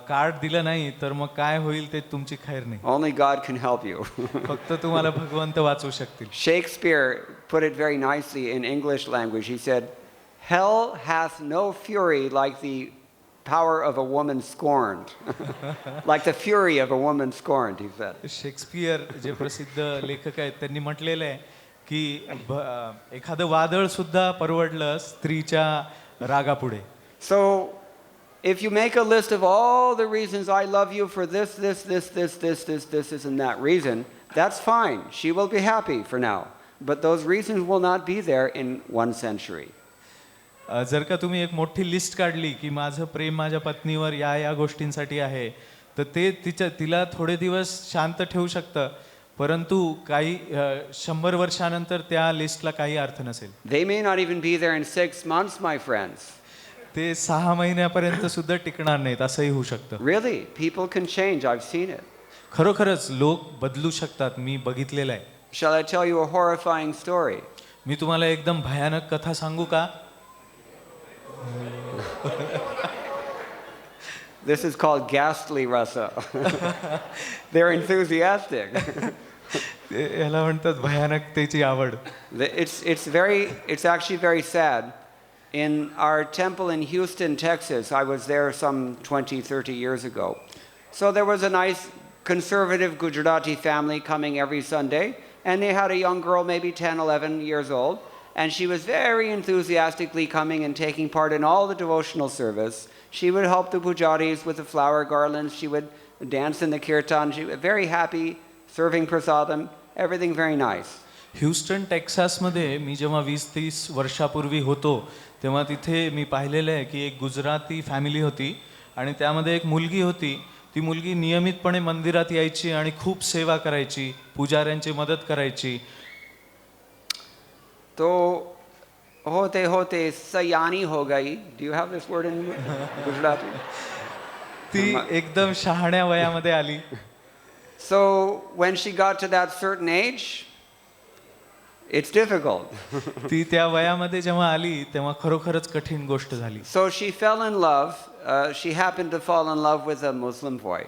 Speaker 2: कार्ड दिलं नाही तर मग काय होईल ते तुमची खैर नाही.
Speaker 1: Only God can help you.
Speaker 2: फक्त तुम्हाला भगवंत वाचवू शकतील.
Speaker 1: Shakespeare put it very nicely in English language. He said, "Hell hath no fury like the power of a woman scorned." Like the fury of a woman scorned, he said.
Speaker 2: Shakespeare जे प्रसिद्ध लेखक आहेत त्यांनी म्हटलेलं आहे की एखादं वादळ सुद्धा परवडलं स्त्रीच्या रागापुढे.
Speaker 1: So if you make a list of all the reasons I love you for this, and that reason, that's fine. She will be happy for now. But those reasons will not be there in 1 century.
Speaker 2: जर का तुम्ही एक मोठी list काढली की माझं प्रेम माझ्या पत्नीवर या गोष्टींसाठी आहे, तर ते तिला थोडे दिवस शांत ठेवू शकतं, परंतु काही 100 वर्षानंतर त्या लिस्टला काही अर्थ नसेल.
Speaker 1: They may not even be there in 6 months, my friends.
Speaker 2: ते 6 महिन्यापर्यंत सुद्धा टिकणार नाहीत, असंही होऊ शकतं.
Speaker 1: Really, people can change. I've seen it.
Speaker 2: खरोखरच लोक बदलू शकतात, मी बघितलेलं आहे.
Speaker 1: Shall I tell you a horrifying story?
Speaker 2: मी तुम्हाला एकदम भयानक कथा सांगू का?
Speaker 1: This is called ghastly rasa. They're enthusiastic.
Speaker 2: याला म्हणतात भयानकतेची आवड.
Speaker 1: It's actually very sad. In our temple in Houston, Texas, I was there some 20-30 years ago. So there was a nice conservative Gujarati family coming every Sunday, and they had a young girl, maybe 10, 11 years old, and she was very enthusiastically coming and taking part in all the devotional service. She would help the pujaris with the flower garlands. She would dance in the kirtan. She was very happy, serving prasadam, everything very nice.
Speaker 2: Houston टेक्सासमध्ये मी जेव्हा 20-30 वर्षापूर्वी होतो तेव्हा तिथे मी पाहिलेलं आहे की एक गुजराती फॅमिली होती आणि त्यामध्ये एक मुलगी होती. ती मुलगी नियमितपणे मंदिरात यायची आणि खूप सेवा करायची, पुजाऱ्यांची मदत करायची.
Speaker 1: तो होते होते सयानी हो गई. Do you have this word in Gujarati?
Speaker 2: ती एकदम शहाण्या वयामध्ये आली.
Speaker 1: So when she got to that certain age, it's difficult.
Speaker 2: ती त्या वयामध्ये जेव्हा आली तेव्हा खरोखरच कठीण गोष्ट झाली.
Speaker 1: So she fell in love. She happened to fall in love with a Muslim boy.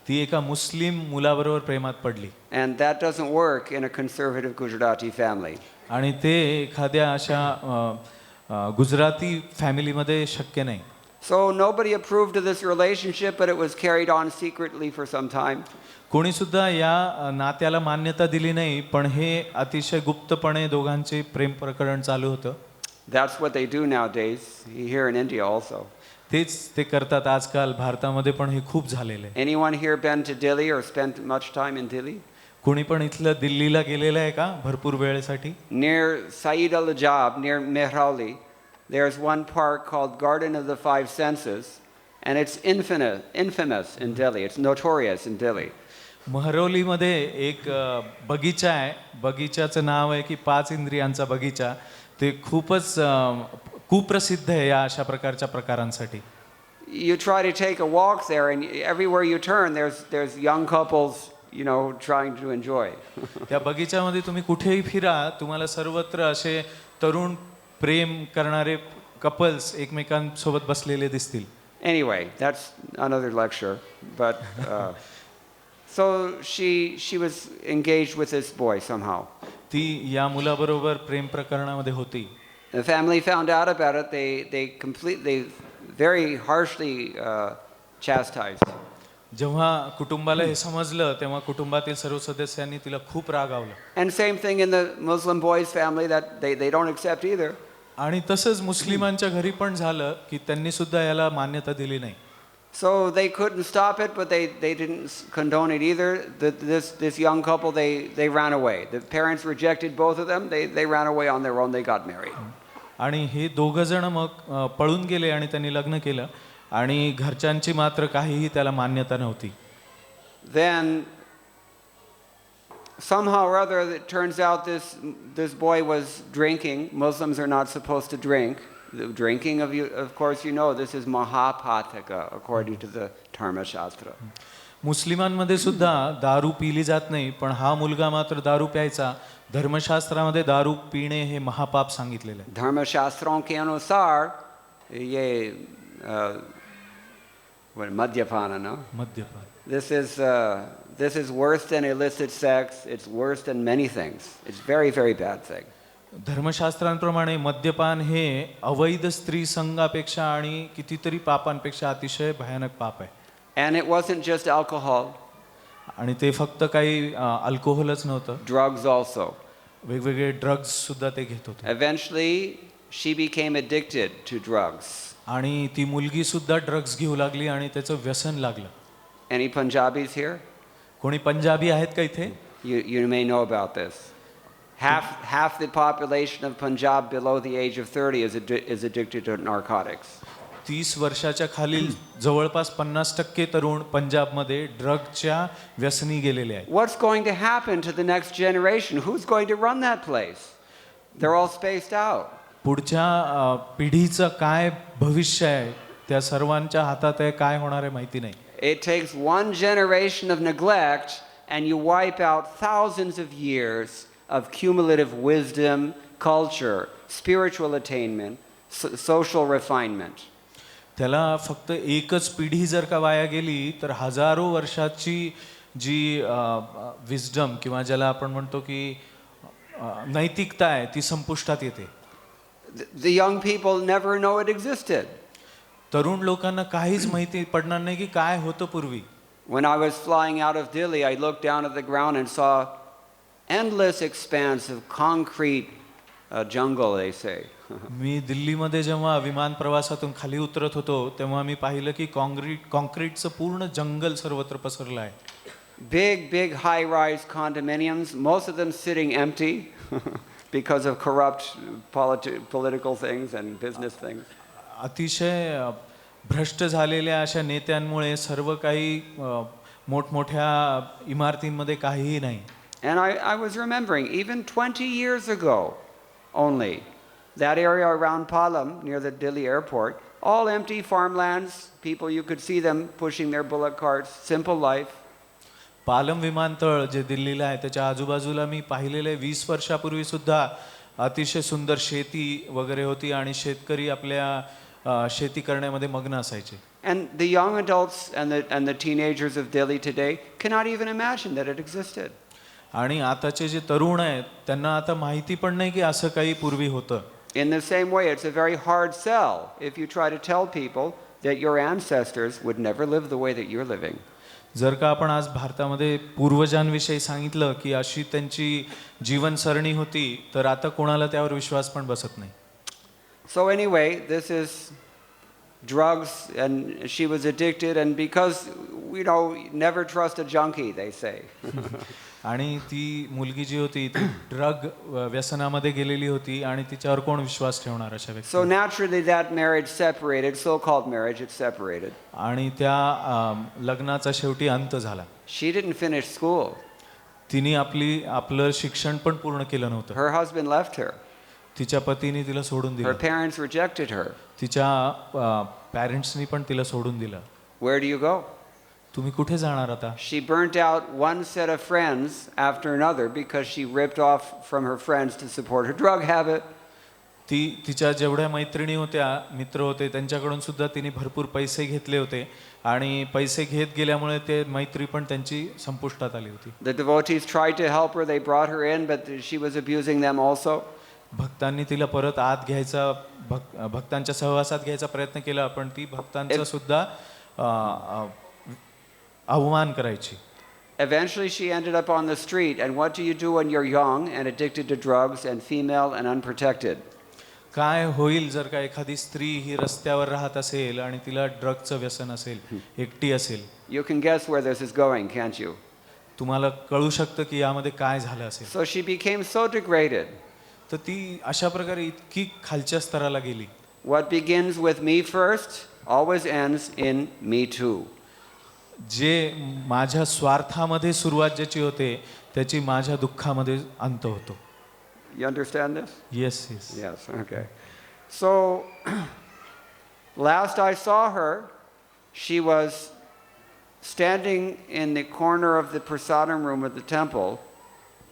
Speaker 2: ती एका मुस्लिम मुलाबरोबर प्रेमात पडली.
Speaker 1: And that doesn't work in a conservative Gujarati family.
Speaker 2: आणि ते एखाद्या अशा गुजराती फॅमिलीमध्ये शक्य नाही.
Speaker 1: So nobody approved of this relationship, but it was carried on secretly for some time.
Speaker 2: कोणी सुद्धा या नात्याला मान्यता दिली नाही, पण हे अतिशय गुप्तपणे दोघांचे प्रेम प्रकरण चालू होतं.
Speaker 1: That's what they do nowadays, here in India also.
Speaker 2: तेच ते करतात आजकाल. भारतामध्ये पण हे खूप झालेलं आहे.
Speaker 1: Anyone here been to Delhi or spent much time in Delhi?
Speaker 2: कोणी पण इथलं दिल्लीला गेलेलं आहे का भरपूर वेळेसाठी?
Speaker 1: Near Said al-Ajab, near Mehrauli, there's one park called Garden of the Five Senses, and it's infamous in Delhi. It's notorious in Delhi.
Speaker 2: महरौलीमध्ये एक बगीचा आहे. बगीचाचं नाव आहे की 5 इंद्रियांचा बगीचा. ते खूपच कुप्रसिद्ध आहे या अशा प्रकारच्या प्रकारांसाठी.
Speaker 1: You try to take a walk there, and everywhere you turn, there's young couples, trying to enjoy.
Speaker 2: त्या बगीच्यामध्ये तुम्ही कुठेही फिरा, तुम्हाला सर्वत्र असे तरुण प्रेम करणारे कपल्स एकमेकांसोबत बसलेले दिसतील.
Speaker 1: Anyway, that's another lecture. But so she was engaged with this boy somehow.
Speaker 2: ती या मुलाबरोबर प्रेम प्रकरणामध्ये होती.
Speaker 1: The family found out about it. They very harshly chastised.
Speaker 2: जेव्हा कुटुंबाला हे समजलं तेव्हा कुटुंबातील सर्व सदस्यांनी तिला खूप रागावलं.
Speaker 1: And same thing in the Muslim boy's family, that they don't accept either.
Speaker 2: आणि तसंच मुस्लिमांच्या घरी पण झालं की त्यांनी सुद्धा याला मान्यता दिली नाही.
Speaker 1: So they couldn't stop it, but they didn't condone it either. This young couple, they ran away. The parents rejected both of them. They ran away on their own. They got married.
Speaker 2: आणि हे दोघं जण मग पळून गेले आणि त्यांनी लग्न केलं आणि घरच्यांची मात्र काहीही त्याला मान्यता नव्हती.
Speaker 1: Then somehow or other, it turns out this boy was drinking. Muslims are not supposed to drink. The drinking of course, this is Mahapataka according to the Dharma Shastra.
Speaker 2: मुस्लिमांमध्ये सुद्धा दारू पिली जात नाही, पण हा मुलगा मात्र दारू प्यायचा. धर्मशास्त्रामध्ये दारू पिणे हे महापाप सांगितलेलं आहे.
Speaker 1: Dharma Shastron ke anusar ye madhyapana, no?
Speaker 2: मद्यपान.
Speaker 1: This is worse than illicit sex. It's worse than many things. It's very, very bad thing.
Speaker 2: धर्मशास्त्रांप्रमाणे मद्यपान हे अवैध स्त्री संगापेक्षा आणि कितीतरी पापांपेक्षा अतिशय भयानक पाप आहे.
Speaker 1: And it wasn't just alcohol.
Speaker 2: आणि ते फक्त काही अल्कोहोलच नव्हतं.
Speaker 1: Drugs also.
Speaker 2: वेगवेगळे ड्रग्ज सुद्धा ते घेत होते.
Speaker 1: Eventually, she became addicted to drugs.
Speaker 2: आणि ती मुलगी सुद्धा ड्रग्ज घेऊ लागली आणि त्याचं व्यसन लागलं.
Speaker 1: Any Punjabis here?
Speaker 2: कोणी पंजाबी आहेत का इथे?
Speaker 1: You may know about this. Half the population of Punjab below the age of 30 is addicted to narcotics.
Speaker 2: 30 वर्षाच्या खालील जवळपास 50% तरुण पंजाबमध्ये ड्रगच्या व्यसनी गेलेले आहेत.
Speaker 1: What's going to happen to the next generation? Who's going to run that place? They're all spaced out.
Speaker 2: पुढच्या पिढीचं काय भविष्य आहे त्या सर्वांच्या हातात आहे, काय होणार आहे माहिती नाही.
Speaker 1: It takes one generation of neglect and you wipe out thousands of years of cumulative wisdom, culture, spiritual attainment, social refinement.
Speaker 2: त्याला फक्त एकच पिढी जर का वाया गेली तर हजारो वर्षाची जी विजडम किंवा ज्याला आपण म्हणतो की नैतिकता आहे ती संपुष्टात येते.
Speaker 1: The young people never know it existed.
Speaker 2: तरुण लोकांना काहीच माहिती पडणार नाही की काय होतं पूर्वी.
Speaker 1: When I was flying out of Delhi, I looked down at the ground and saw endless expanse of concrete jungle, they say.
Speaker 2: मी दिल्लीमध्ये जेव्हा विमान प्रवासातून खाली उतरत होतो तेव्हा मी पाहिलं की कॉन्क्रीटचं पूर्ण जंगल सर्वत्र पसरलं आहे.
Speaker 1: Big high-rise condominiums, most of them sitting empty because of corrupt political things and business things.
Speaker 2: अतिशय भ्रष्ट झालेल्या अशा नेत्यांमुळे सर्व काही मोठमोठ्या इमारतींमध्ये काहीही नाही.
Speaker 1: And I was remembering, even 20 years ago only, that area around Palam, near the Delhi airport, all empty farmlands, people, you could see them pushing their bullock carts, simple life.
Speaker 2: Palam विमानतळ जे दिल्लीला आहे त्याच्या आजूबाजूला मी पाहिलेले 20 वर्षापूर्वी सुद्धा अतिशय सुंदर शेती वगैरे होती आणि शेतकरी आपल्या शेती करण्यामध्ये मग्न असायचे.
Speaker 1: And the young adults and the teenagers of Delhi today cannot even imagine that it existed.
Speaker 2: आणि आताचे जे तरुण आहेत त्यांना आता माहिती पण नाही की असं काही पूर्वी होतं.
Speaker 1: In the same way, it's a very hard sell if you try to tell people that your ancestors would never live the way that you're living.
Speaker 2: जर का आपण आज भारतामध्ये पूर्वजांविषयी सांगितलं की अशी त्यांची जीवनसरणी होती तर आता कोणाला त्यावर विश्वास पण बसत नाही.
Speaker 1: So anyway, this is drugs, and she was addicted, and because never trust a junkie, they say.
Speaker 2: आणि ती मुलगी जी होती ती ड्रग व्यसनामध्ये गेलेली होती आणि तिच्यावर कोण विश्वास ठेवणार अशा व्यक्ती.
Speaker 1: So naturally, that marriage separated, so-called marriage, it separated.
Speaker 2: आणि त्या लग्नाचा शेवटी अंत झाला.
Speaker 1: She didn't finish school.
Speaker 2: तिने आपलं शिक्षण पण पूर्ण केलं नव्हतं.
Speaker 1: Her husband left her.
Speaker 2: तिच्या पतीने तिला सोडून
Speaker 1: Her
Speaker 2: दिलं.
Speaker 1: parents rejected her.
Speaker 2: तिच्या पॅरेंट्सनी पण तिला सोडून दिलं.
Speaker 1: Where do you go?
Speaker 2: तुम्ही कुठे जाणार आता?
Speaker 1: She burnt out one set of friends after another because she ripped off from her friends to support her drug habit.
Speaker 2: तिच्या जेवढ्या मैत्रिणी होत्या, मित्र होते, त्यांच्याकडून सुद्धा तिने भरपूर पैसे घेतले होते आणि पैसे घेत गेल्यामुळे ते मैत्री पण त्यांची संपुष्टात आली होती.
Speaker 1: The devotees tried to help her. They brought her in, but she was abusing them also.
Speaker 2: भक्तांनी तिला परत आत घ्यायचा, भक्तांच्या सहवासात घ्यायचा प्रयत्न केला, पण ती भक्तांचा सुद्धा अवमान करायची.
Speaker 1: Eventually, she ended up on the street. And what do you do when you're young and addicted to drugs and female and unprotected?
Speaker 2: काय होईल जर का एखादी स्त्री ही रस्त्यावर राहत असेल आणि तिला ड्रगचं व्यसन असेल, एकटी असेल?
Speaker 1: You can guess where this is going, can't you?
Speaker 2: तुम्हाला कळू शकतं की यामध्ये काय झालं असेल.
Speaker 1: So she became so degraded.
Speaker 2: तर ती अशा प्रकारे इतकी खालच्या स्तराला गेली.
Speaker 1: What begins with me first always ends in me too.
Speaker 2: जे माझ्या स्वार्थामध्ये सुरुवात ज्याची होते त्याची माझ्या दुःखामध्ये अंत होतो.
Speaker 1: You understand this?
Speaker 2: Yes yes.
Speaker 1: Yes, okay. So, last I saw her, she was standing in the corner of the prasadam room at the temple,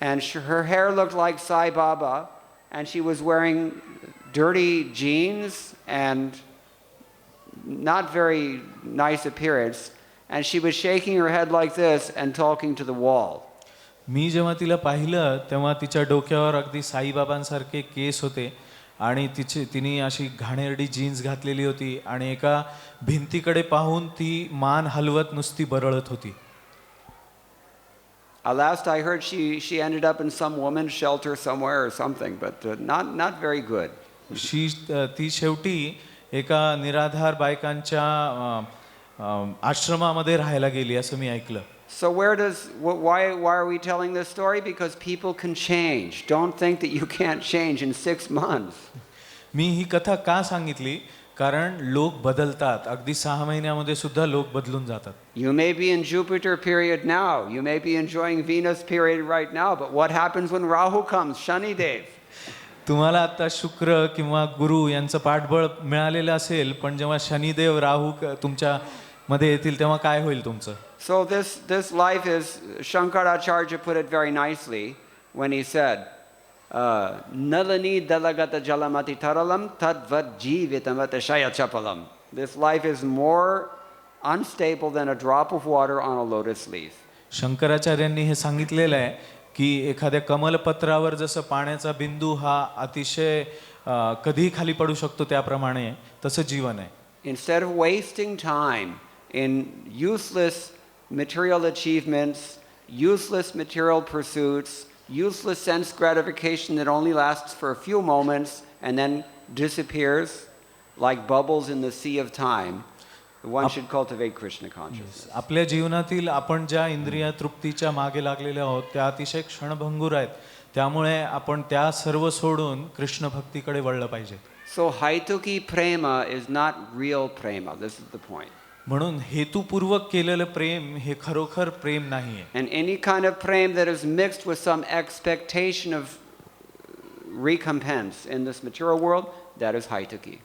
Speaker 1: and her hair looked like Sai Baba, and she was wearing dirty jeans and not very nice appearance, and she was shaking her head like this and talking to the wall.
Speaker 2: मी जेव्हा तिला पाहिलं तेव्हा तिच्या डोक्यावर अगदी साईबाबांसारखे केस होते आणि तिने अशी घाणेरडी जीन्स घातलेली होती आणि एका भिंतीकडे पाहून ती मान हलवत नुसती बरळत होती.
Speaker 1: Last I heard, she ended up in some women's shelter somewhere or something, but not very good.
Speaker 2: ती शेवटी एका निराधार बायकांच्या आश्रमामध्ये राहायला गेली असं मी ऐकलं.
Speaker 1: So why are we telling this story? Because people can change. Don't think that you can't change in 6 months.
Speaker 2: मी ही कथा का सांगितली? कारण लोक बदलतात. अगदी 6 महिन्यामध्ये सुद्धा लोक बदलून जातात.
Speaker 1: You may be in Jupiter period now. You may be enjoying Venus period right now. But what happens when Rahu comes? Shani Dev.
Speaker 2: तुम्हाला आता शुक्र किंवा गुरु यांचं पाठबळ मिळालेलं असेल, पण जेव्हा शनिदेव राहू तुमच्या मध्ये येतील तेव्हा काय होईल तुमचं?
Speaker 1: So this life is, Shankaracharya put it very nicely when he said, Nalani dalagata jalamati taralam tadvad jeevitamat shayachapalam. This life is more unstable than a drop of water on a lotus leaf.
Speaker 2: शंकराचार्यांनी हे सांगितलेलं आहे की एखाद्या कमलपत्रावर जसं पाण्याचा बिंदू हा अतिशय कधी खाली पडू शकतो त्याप्रमाणे तसं जीवन आहे.
Speaker 1: Instead of wasting time in useless material achievements, useless material pursuits, useless sense gratification that only lasts for a few moments and then disappears like bubbles in the sea of time, one should cultivate Krishna consciousness.
Speaker 2: आपल्या जीवनातील आपण ज्या इंद्रिय तृप्तीच्या मागे लागलेले आहोत त्या अतिशय क्षणभंगूर आहेत. त्यामुळे आपण त्या सर्व सोडून कृष्ण भक्तीकडे वळलं पाहिजे.
Speaker 1: So haituki prema is not real prema. This is the point.
Speaker 2: म्हणून हेतुपूर्वक केलेलं प्रेम हे खरोखर प्रेम नाहीये.
Speaker 1: And any kind of prem that is mixed with some expectation of recompense in this material world, that is haituki.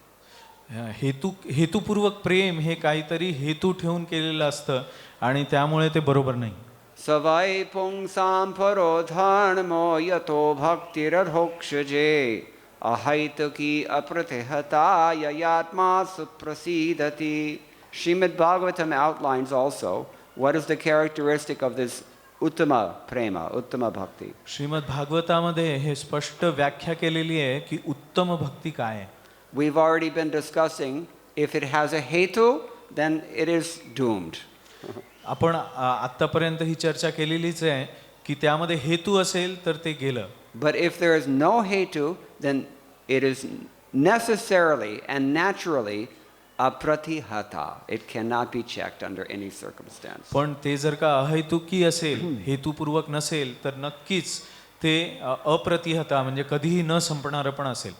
Speaker 2: हेतुपूर्वक प्रेम हे काहीतरी हेतू ठेवून केलेलं असतं आणि त्यामुळे ते बरोबर नाही.
Speaker 1: Savai pungsam parodhanamo yato bhaktiradhokshaje ahaituki apratihata yayatma suprasidati. Srimad Bhagavatam outlines also what is the characteristic of this uttama prema, uttama bhakti.
Speaker 2: Shrimad भागवतामध्ये हे स्पष्ट व्याख्या केलेली आहे की उत्तम भक्ती काय आहे.
Speaker 1: We've already been discussing if it has a hetu, then it is doomed.
Speaker 2: आपण आत्तापर्यंत ही चर्चा केलेलीच आहे की त्यामध्ये हेतू असेल तर ते गेलं.
Speaker 1: But if there is no hetu, then it is necessarily and naturally apratihata. It cannot be checked under any circumstance.
Speaker 2: पण ते जर का अहैतुकी असेल, हेतुपूर्वक नसेल, तर नक्कीच ते अप्रतिहता म्हणजे कधीही न संपणारं पण असेल.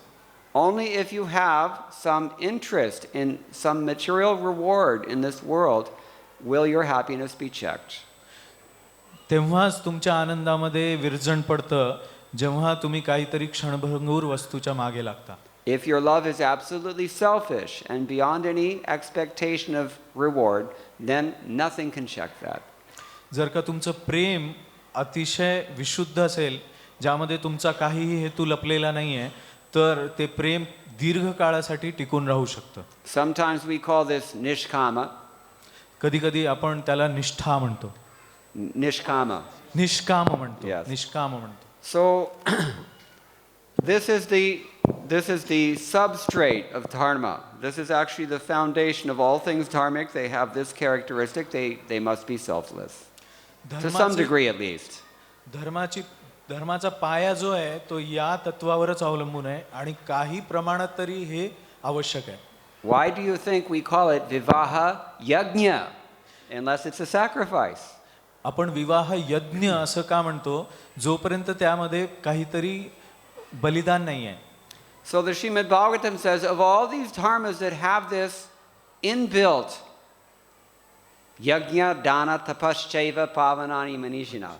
Speaker 1: Only if you have some interest in some material reward in this world will your happiness be checked.
Speaker 2: तेव्हाच तुमच्या आनंदामध्ये विरजण पडतं, जेव्हा तुम्ही काहीतरी क्षणभंगूर वस्तूच्या मागे लागता.
Speaker 1: If your love is absolutely selfish and beyond any expectation of reward, then nothing can check that.
Speaker 2: जर का तुमचं प्रेम अतिशय विशुद्ध असेल, ज्यामध्ये तुमचा काहीही हेतू लपलेला नाही आहे, तर ते प्रेम दीर्घ काळासाठी टिकून राहू शकतं.
Speaker 1: Sometimes we call this nishkama.
Speaker 2: कधी-कधी आपण त्याला निष्ठा म्हणतो,
Speaker 1: Nishkama.
Speaker 2: निष्काम म्हणतो,
Speaker 1: Yes.
Speaker 2: निष्काम म्हणतो.
Speaker 1: So this is the substrate of dharma. This is actually the foundation of all things dharmic. They have this characteristic. They must be selfless. To some degree at least.
Speaker 2: धर्माचा पाया जो आहे तो या तत्वावरच अवलंबून आहे आणि काही प्रमाणात तरी हे आवश्यक आहे.
Speaker 1: Why do you think we call it vivaha yajna unless it's a sacrifice?
Speaker 2: आपण विवाह यज्ञ असं का म्हणतो, जोपर्यंत त्यामध्ये काहीतरी बलिदान नाही आहे.
Speaker 1: So the Srimad Bhagavatam says, of all these dharmas that have this inbuilt, yajna, dana, tapaschaiva, pavanani, manishina,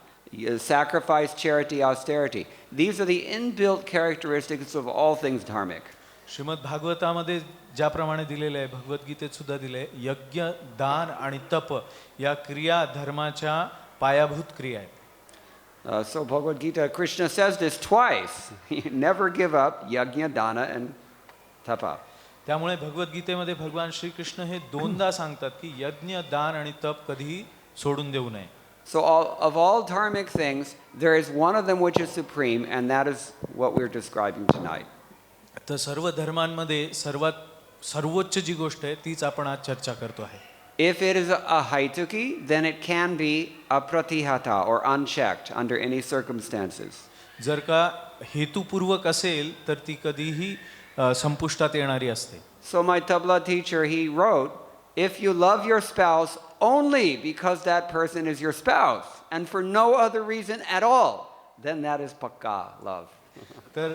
Speaker 1: sacrifice, charity, austerity. These are the inbuilt characteristics of all things dharmic.
Speaker 2: Shrimad भागवतामध्ये ज्याप्रमाणे दिलेलं आहे, भगवद्गीतेत सुद्धा दिले, यज्ञ, दान आणि तप या क्रिया धर्माच्या पायाभूत क्रिया आहेत.
Speaker 1: So Bhagavad Gita, Krishna says this twice. Never give up yajna, dana, and tapa.
Speaker 2: त्यामुळे भगवद्गीतेमध्ये भगवान श्रीकृष्ण हे दोनदा सांगतात की यज्ञ, दान आणि तप कधीही सोडून देऊ नये.
Speaker 1: So of all dharmic things, there is one of them which is supreme, and that is what we're describing tonight.
Speaker 2: तर सर्व धर्मांमध्ये सर्वोच्च जी गोष्ट आहे तीच आपण आज चर्चा करतो आहे.
Speaker 1: If it is a haituki, then it can be apratihata or unchecked under any circumstances.
Speaker 2: जर का हेतुपूर्वक असेल तर ती कधीही संपुष्टात येणारी असते.
Speaker 1: So my tabla teacher, he wrote, if you love your spouse only because that person is your spouse and for no other reason at all, then that is pakka love.
Speaker 2: तर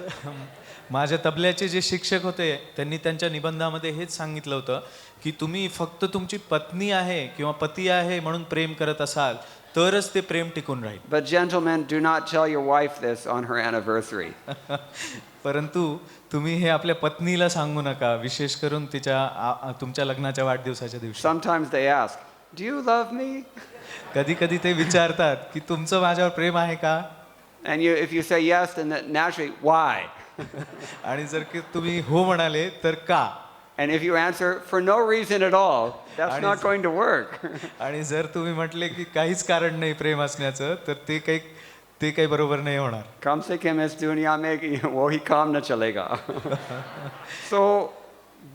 Speaker 2: माझ्या तबल्याचे जे शिक्षक होते त्यांनी त्यांच्या निबंधामध्ये हेच सांगितलं होतं की तुम्ही फक्त तुमची पत्नी आहे किंवा पती आहे म्हणून प्रेम करत असाल तरच ते प्रेम टिकून राहील.
Speaker 1: But gentlemen, do not tell your wife this on her anniversary.
Speaker 2: परंतु तुम्ही हे आपल्या पत्नीला सांगू नका, विशेष करून तुमच्या लग्नाच्या वाढदिवसाच्या दिवशी.
Speaker 1: Sometimes they ask, do you love me?
Speaker 2: कधी कधी ते विचारतात की तुमचं माझ्यावर प्रेम आहे का?
Speaker 1: And if you say yes, then naturally, why?
Speaker 2: आणि जर की तुम्ही हो म्हणाले तर का?
Speaker 1: And if you answer for no reason at all, that's not going to work.
Speaker 2: आणि जर तुम्ही म्हटले की काहीच कारण नाही प्रेम असण्याचं तर ते काही बरोबर नाही होणार.
Speaker 1: कम से कम इस दुनिया में वही काम न चलेगा. So,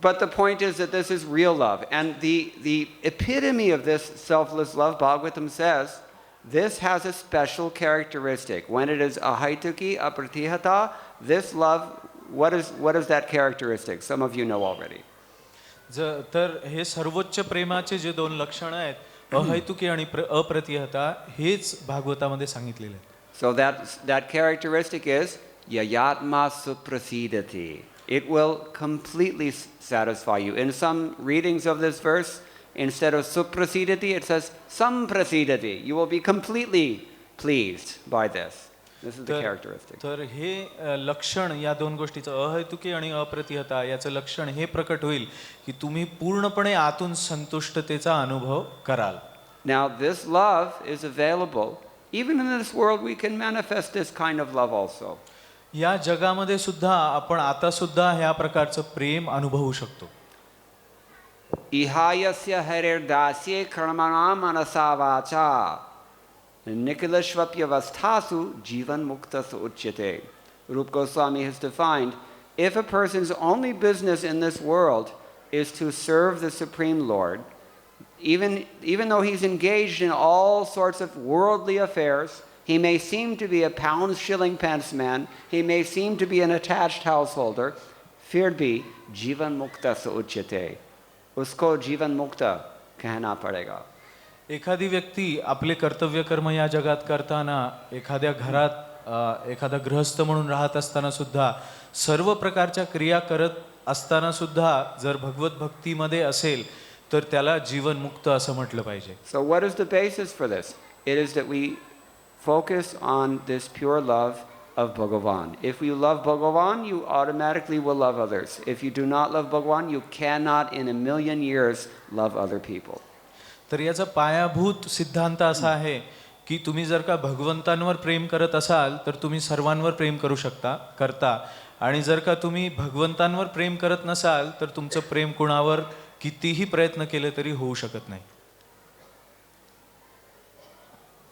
Speaker 1: but the point is that this is real love, and the epitome of this selfless love, Bhagavatam says, this has a special characteristic. When it is ahaituki, apratihata, this love, what is that characteristic? Some of you know already.
Speaker 2: तर हे सर्वोच्च प्रेमाचे जे दोन लक्षण आहेत अहैतुकी आणि अप्रतिहता हेच भागवतामध्ये सांगितलेले आहेत.
Speaker 1: So that characteristic is yayatma suprasidati. It will completely satisfy you. In some readings of this verse, instead of suprasidati, it says samprasidati. You will be completely pleased by this. This is the characteristic.
Speaker 2: तर हे लक्षण या दोन गोष्टीचं अहैतुकी आणि अप्रतिहता याचं लक्षण हे प्रकट होईल की तुम्ही पूर्णपणे आतून संतुष्टतेचा अनुभव कराल.
Speaker 1: Now this love is available. Even in this world we can manifest this kind of love also.
Speaker 2: या जगामध्ये सुद्धा आपण आता सुद्धा ह्या प्रकारचं प्रेम अनुभवू शकतो.
Speaker 1: Ihayasya harirdasye karmanam manasavacha nikilashvapyavastasu jivan muktasu uchyate. Rupa Goswami has defined, if a person's only business in this world is to serve the Supreme Lord, even though he's engaged in all sorts of worldly affairs, he may seem to be a pound, shilling, pence man, he may seem to be an attached householder, feared be, jivan mukta sa uchyate. उसको जीवन मुक्त कहना पड़ेगा.
Speaker 2: एखादी व्यक्ती आपले कर्तव्य कर्म या जगात करताना एखाद्या घरात एखादा गृहस्थ म्हणून राहत असताना सुद्धा सर्व प्रकारच्या क्रिया करत असताना सुद्धा जर भगवत भक्तीमध्ये असेल तर त्याला जीवन मुक्त असं म्हटलं पाहिजे.
Speaker 1: So what is the basis for this? It is that we focus on this pure love of Bhagavan. If you love Bhagavan, you automatically will love others. If you do not love Bhagavan, you cannot in a million years love other people.
Speaker 2: तर याचा पायाभूत सिद्धांत असा आहे की तुम्ही जर का भगवंतांवर प्रेम करत असाल तर तुम्ही सर्वांवर प्रेम करता आणि जर का तुम्ही भगवंतांवर प्रेम करत नसाल तर तुमचं प्रेम कुणावर कितीही प्रयत्न केले तरी होऊ शकत नाही.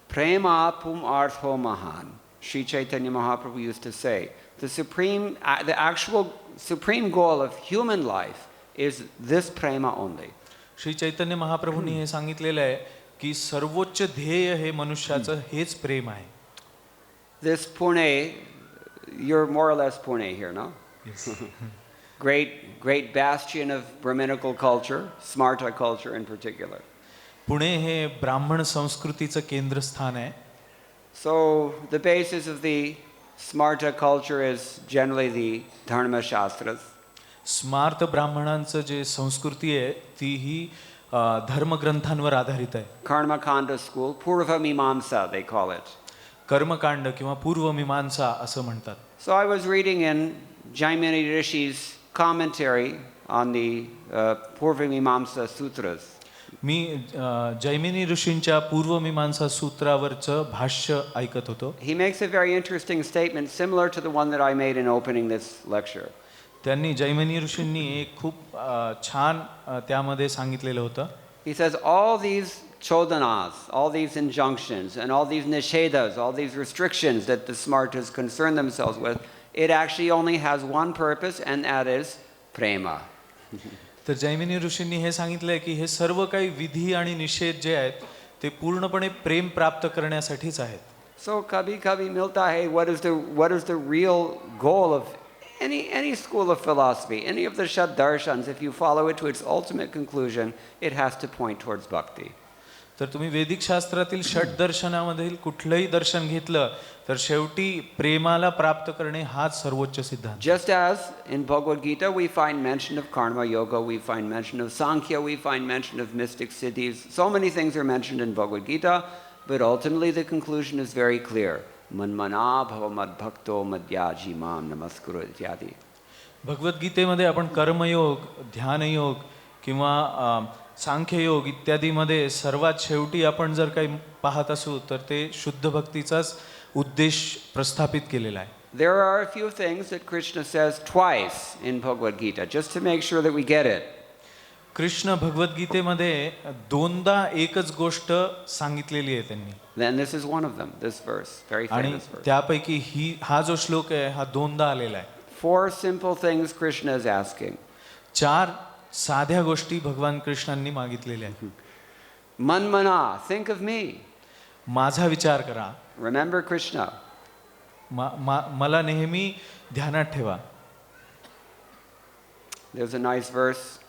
Speaker 1: Prema pum artho mahan. Sri Chaitanya Mahaprabhu used to say, the actual supreme goal of human life is this prema only.
Speaker 2: Shri Chaitanya महाप्रभूंनी हे सांगितलेलं आहे की सर्वोच्च ध्येय हे मनुष्याचं हेच प्रेम आहे.
Speaker 1: This Pune, you're more or less Pune here, no?
Speaker 2: Yes.
Speaker 1: Great bastion of Brahminical culture, Smarta culture in particular.
Speaker 2: Pune हे ब्राह्मण संस्कृतीचं केंद्रस्थान आहे.
Speaker 1: So the basis of the Smarta culture is generally the Dharma Shastras.
Speaker 2: स्मार्त ब्राह्मणांचं जे संस्कृती आहे ती ही धर्मग्रंथांवर आधारित आहे.
Speaker 1: Karma Kanda school, Purva Mimamsa they call it.
Speaker 2: कर्मकांड किंवा पूर्वमीमांसा असं म्हणतात.
Speaker 1: So I was reading in Jaimini Rishi's commentary on the Purva Mimamsa Sutras.
Speaker 2: मी जैमिनी ऋषींच्या पूर्वमीमांसा सूत्रावरचं भाष्य ऐकत होतो.
Speaker 1: He makes a very interesting statement similar to the one that I made in opening this lecture.
Speaker 2: त्यांनी जैमिनी ऋषींनी एक खूप छान त्यामध्ये सांगितलेलं होतं.
Speaker 1: He says all these chodanas, all these injunctions and all these nishedas, all these restrictions that the smartas concern themselves with, it actually only has one purpose and that is prema.
Speaker 2: तर जैमिनी ऋषींनी हे सांगितलंय की हे सर्व काही विधी आणि निषेध जे आहेत ते पूर्णपणे प्रेम प्राप्त करण्यासाठीच आहेत.
Speaker 1: So kabhi milta hai, what is the real goal of any school of philosophy, any of the Shad Darshans? If you follow it to its ultimate conclusion, it has to point towards bhakti.
Speaker 2: तर तुम्ही वैदिक शास्त्रातील षट दर्शनामधील कुठलंही दर्शन घेतलं तर शेवटी प्रेमाला प्राप्त करणे हाच सर्वोच्च सिद्धांत.
Speaker 1: Just as in Bhagavad Gita we find mention of karma yoga, we find mention of Sankhya, we find mention of mystic siddhis. So many things are mentioned in Bhagavad Gita, but ultimately the conclusion is very clear. Manmana bhavamad bhakto madhyaji mam namaskuru ityadi.
Speaker 2: भगवद्गीतेमध्ये आपण कर्मयोग, ध्यानयोग किंवा सांख्ययोग इत्यादीमध्ये सर्वात शेवटी आपण जर काही पाहत असू तर ते शुद्ध भक्तीचाच उद्देश प्रस्थापित केलेला आहे.
Speaker 1: There are a few things that Krishna says twice in Bhagavad Gita, just to make sure that we get it.
Speaker 2: Krishna भगवद्गीतेमध्ये दोनदा एकच गोष्ट सांगितलेली आहे त्यांनी.
Speaker 1: Then this is one of them, this verse, very
Speaker 2: आणि
Speaker 1: famous verse.
Speaker 2: त्यापैकी हा जो श्लोक आहे हा दोनदा आलेला आहे.
Speaker 1: 4 simple things Krishna is asking.
Speaker 2: 4 साध्या गोष्टी भगवान कृष्णांनी मागितलेल्या आहेत.
Speaker 1: Manmana, think of me.
Speaker 2: माझा विचार करा.
Speaker 1: Remember Krishna.
Speaker 2: मला नेहमी ध्यानात ठेवा.
Speaker 1: There's a nice verse.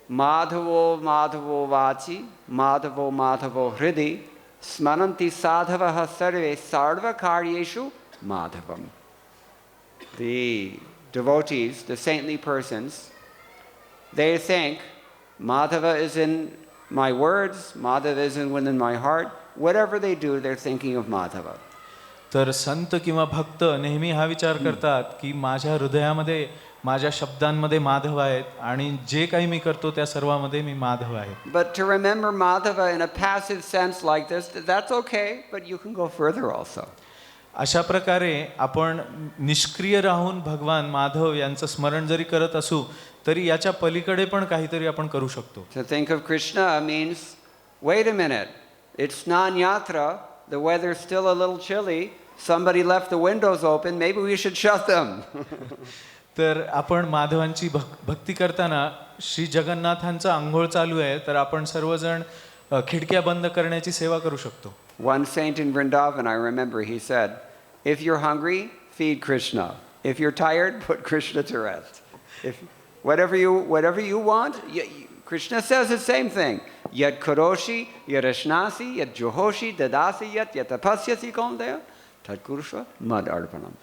Speaker 1: Madhavo madhavo vachi, madhavo madhavo hridi, smaranti sadhavaha sarve sarva karyeshu madhavam. The devotees, the saintly persons, they think Madhava is in my words, Madhava is within my heart. Whatever they do, they're thinking of Madhava.
Speaker 2: तर संत किंवा भक्त नेहमी हा विचार करतात की माझ्या हृदयामध्ये माझ्या शब्दांमध्ये माधव आहेत आणि जे काही मी करतो त्या सर्वामध्ये मी माधव आहे.
Speaker 1: But to remember Madhava in a passive sense like this, that's okay, but you can go further also.
Speaker 2: अशा प्रकारे आपण निष्क्रिय राहून भगवान माधव यांचं स्मरण जरी करत असू तरी याच्या पलीकडे पण काहीतरी आपण करू शकतो.
Speaker 1: To think of Krishna means, wait a minute, it's Snan Yatra, the weather's still a little chilly, somebody left the windows open, maybe we should shut them.
Speaker 2: तर आपण माधवांची भक्ती करताना श्री जगन्नाथांचा अंघोळ चालू आहे तर आपण सर्वजण खिडक्या बंद करण्याची सेवा करू शकतो.
Speaker 1: One saint in Vrindavan, I remember, he said, if you're hungry, feed Krishna. If you're tired, put Krishna to rest. If whatever you want, Krishna says the same thing. Yat karoshi, yat ashnasi, yat johoshi, dadasi, yat tapasyasi kaunteya, tat kurusha mad arpanam.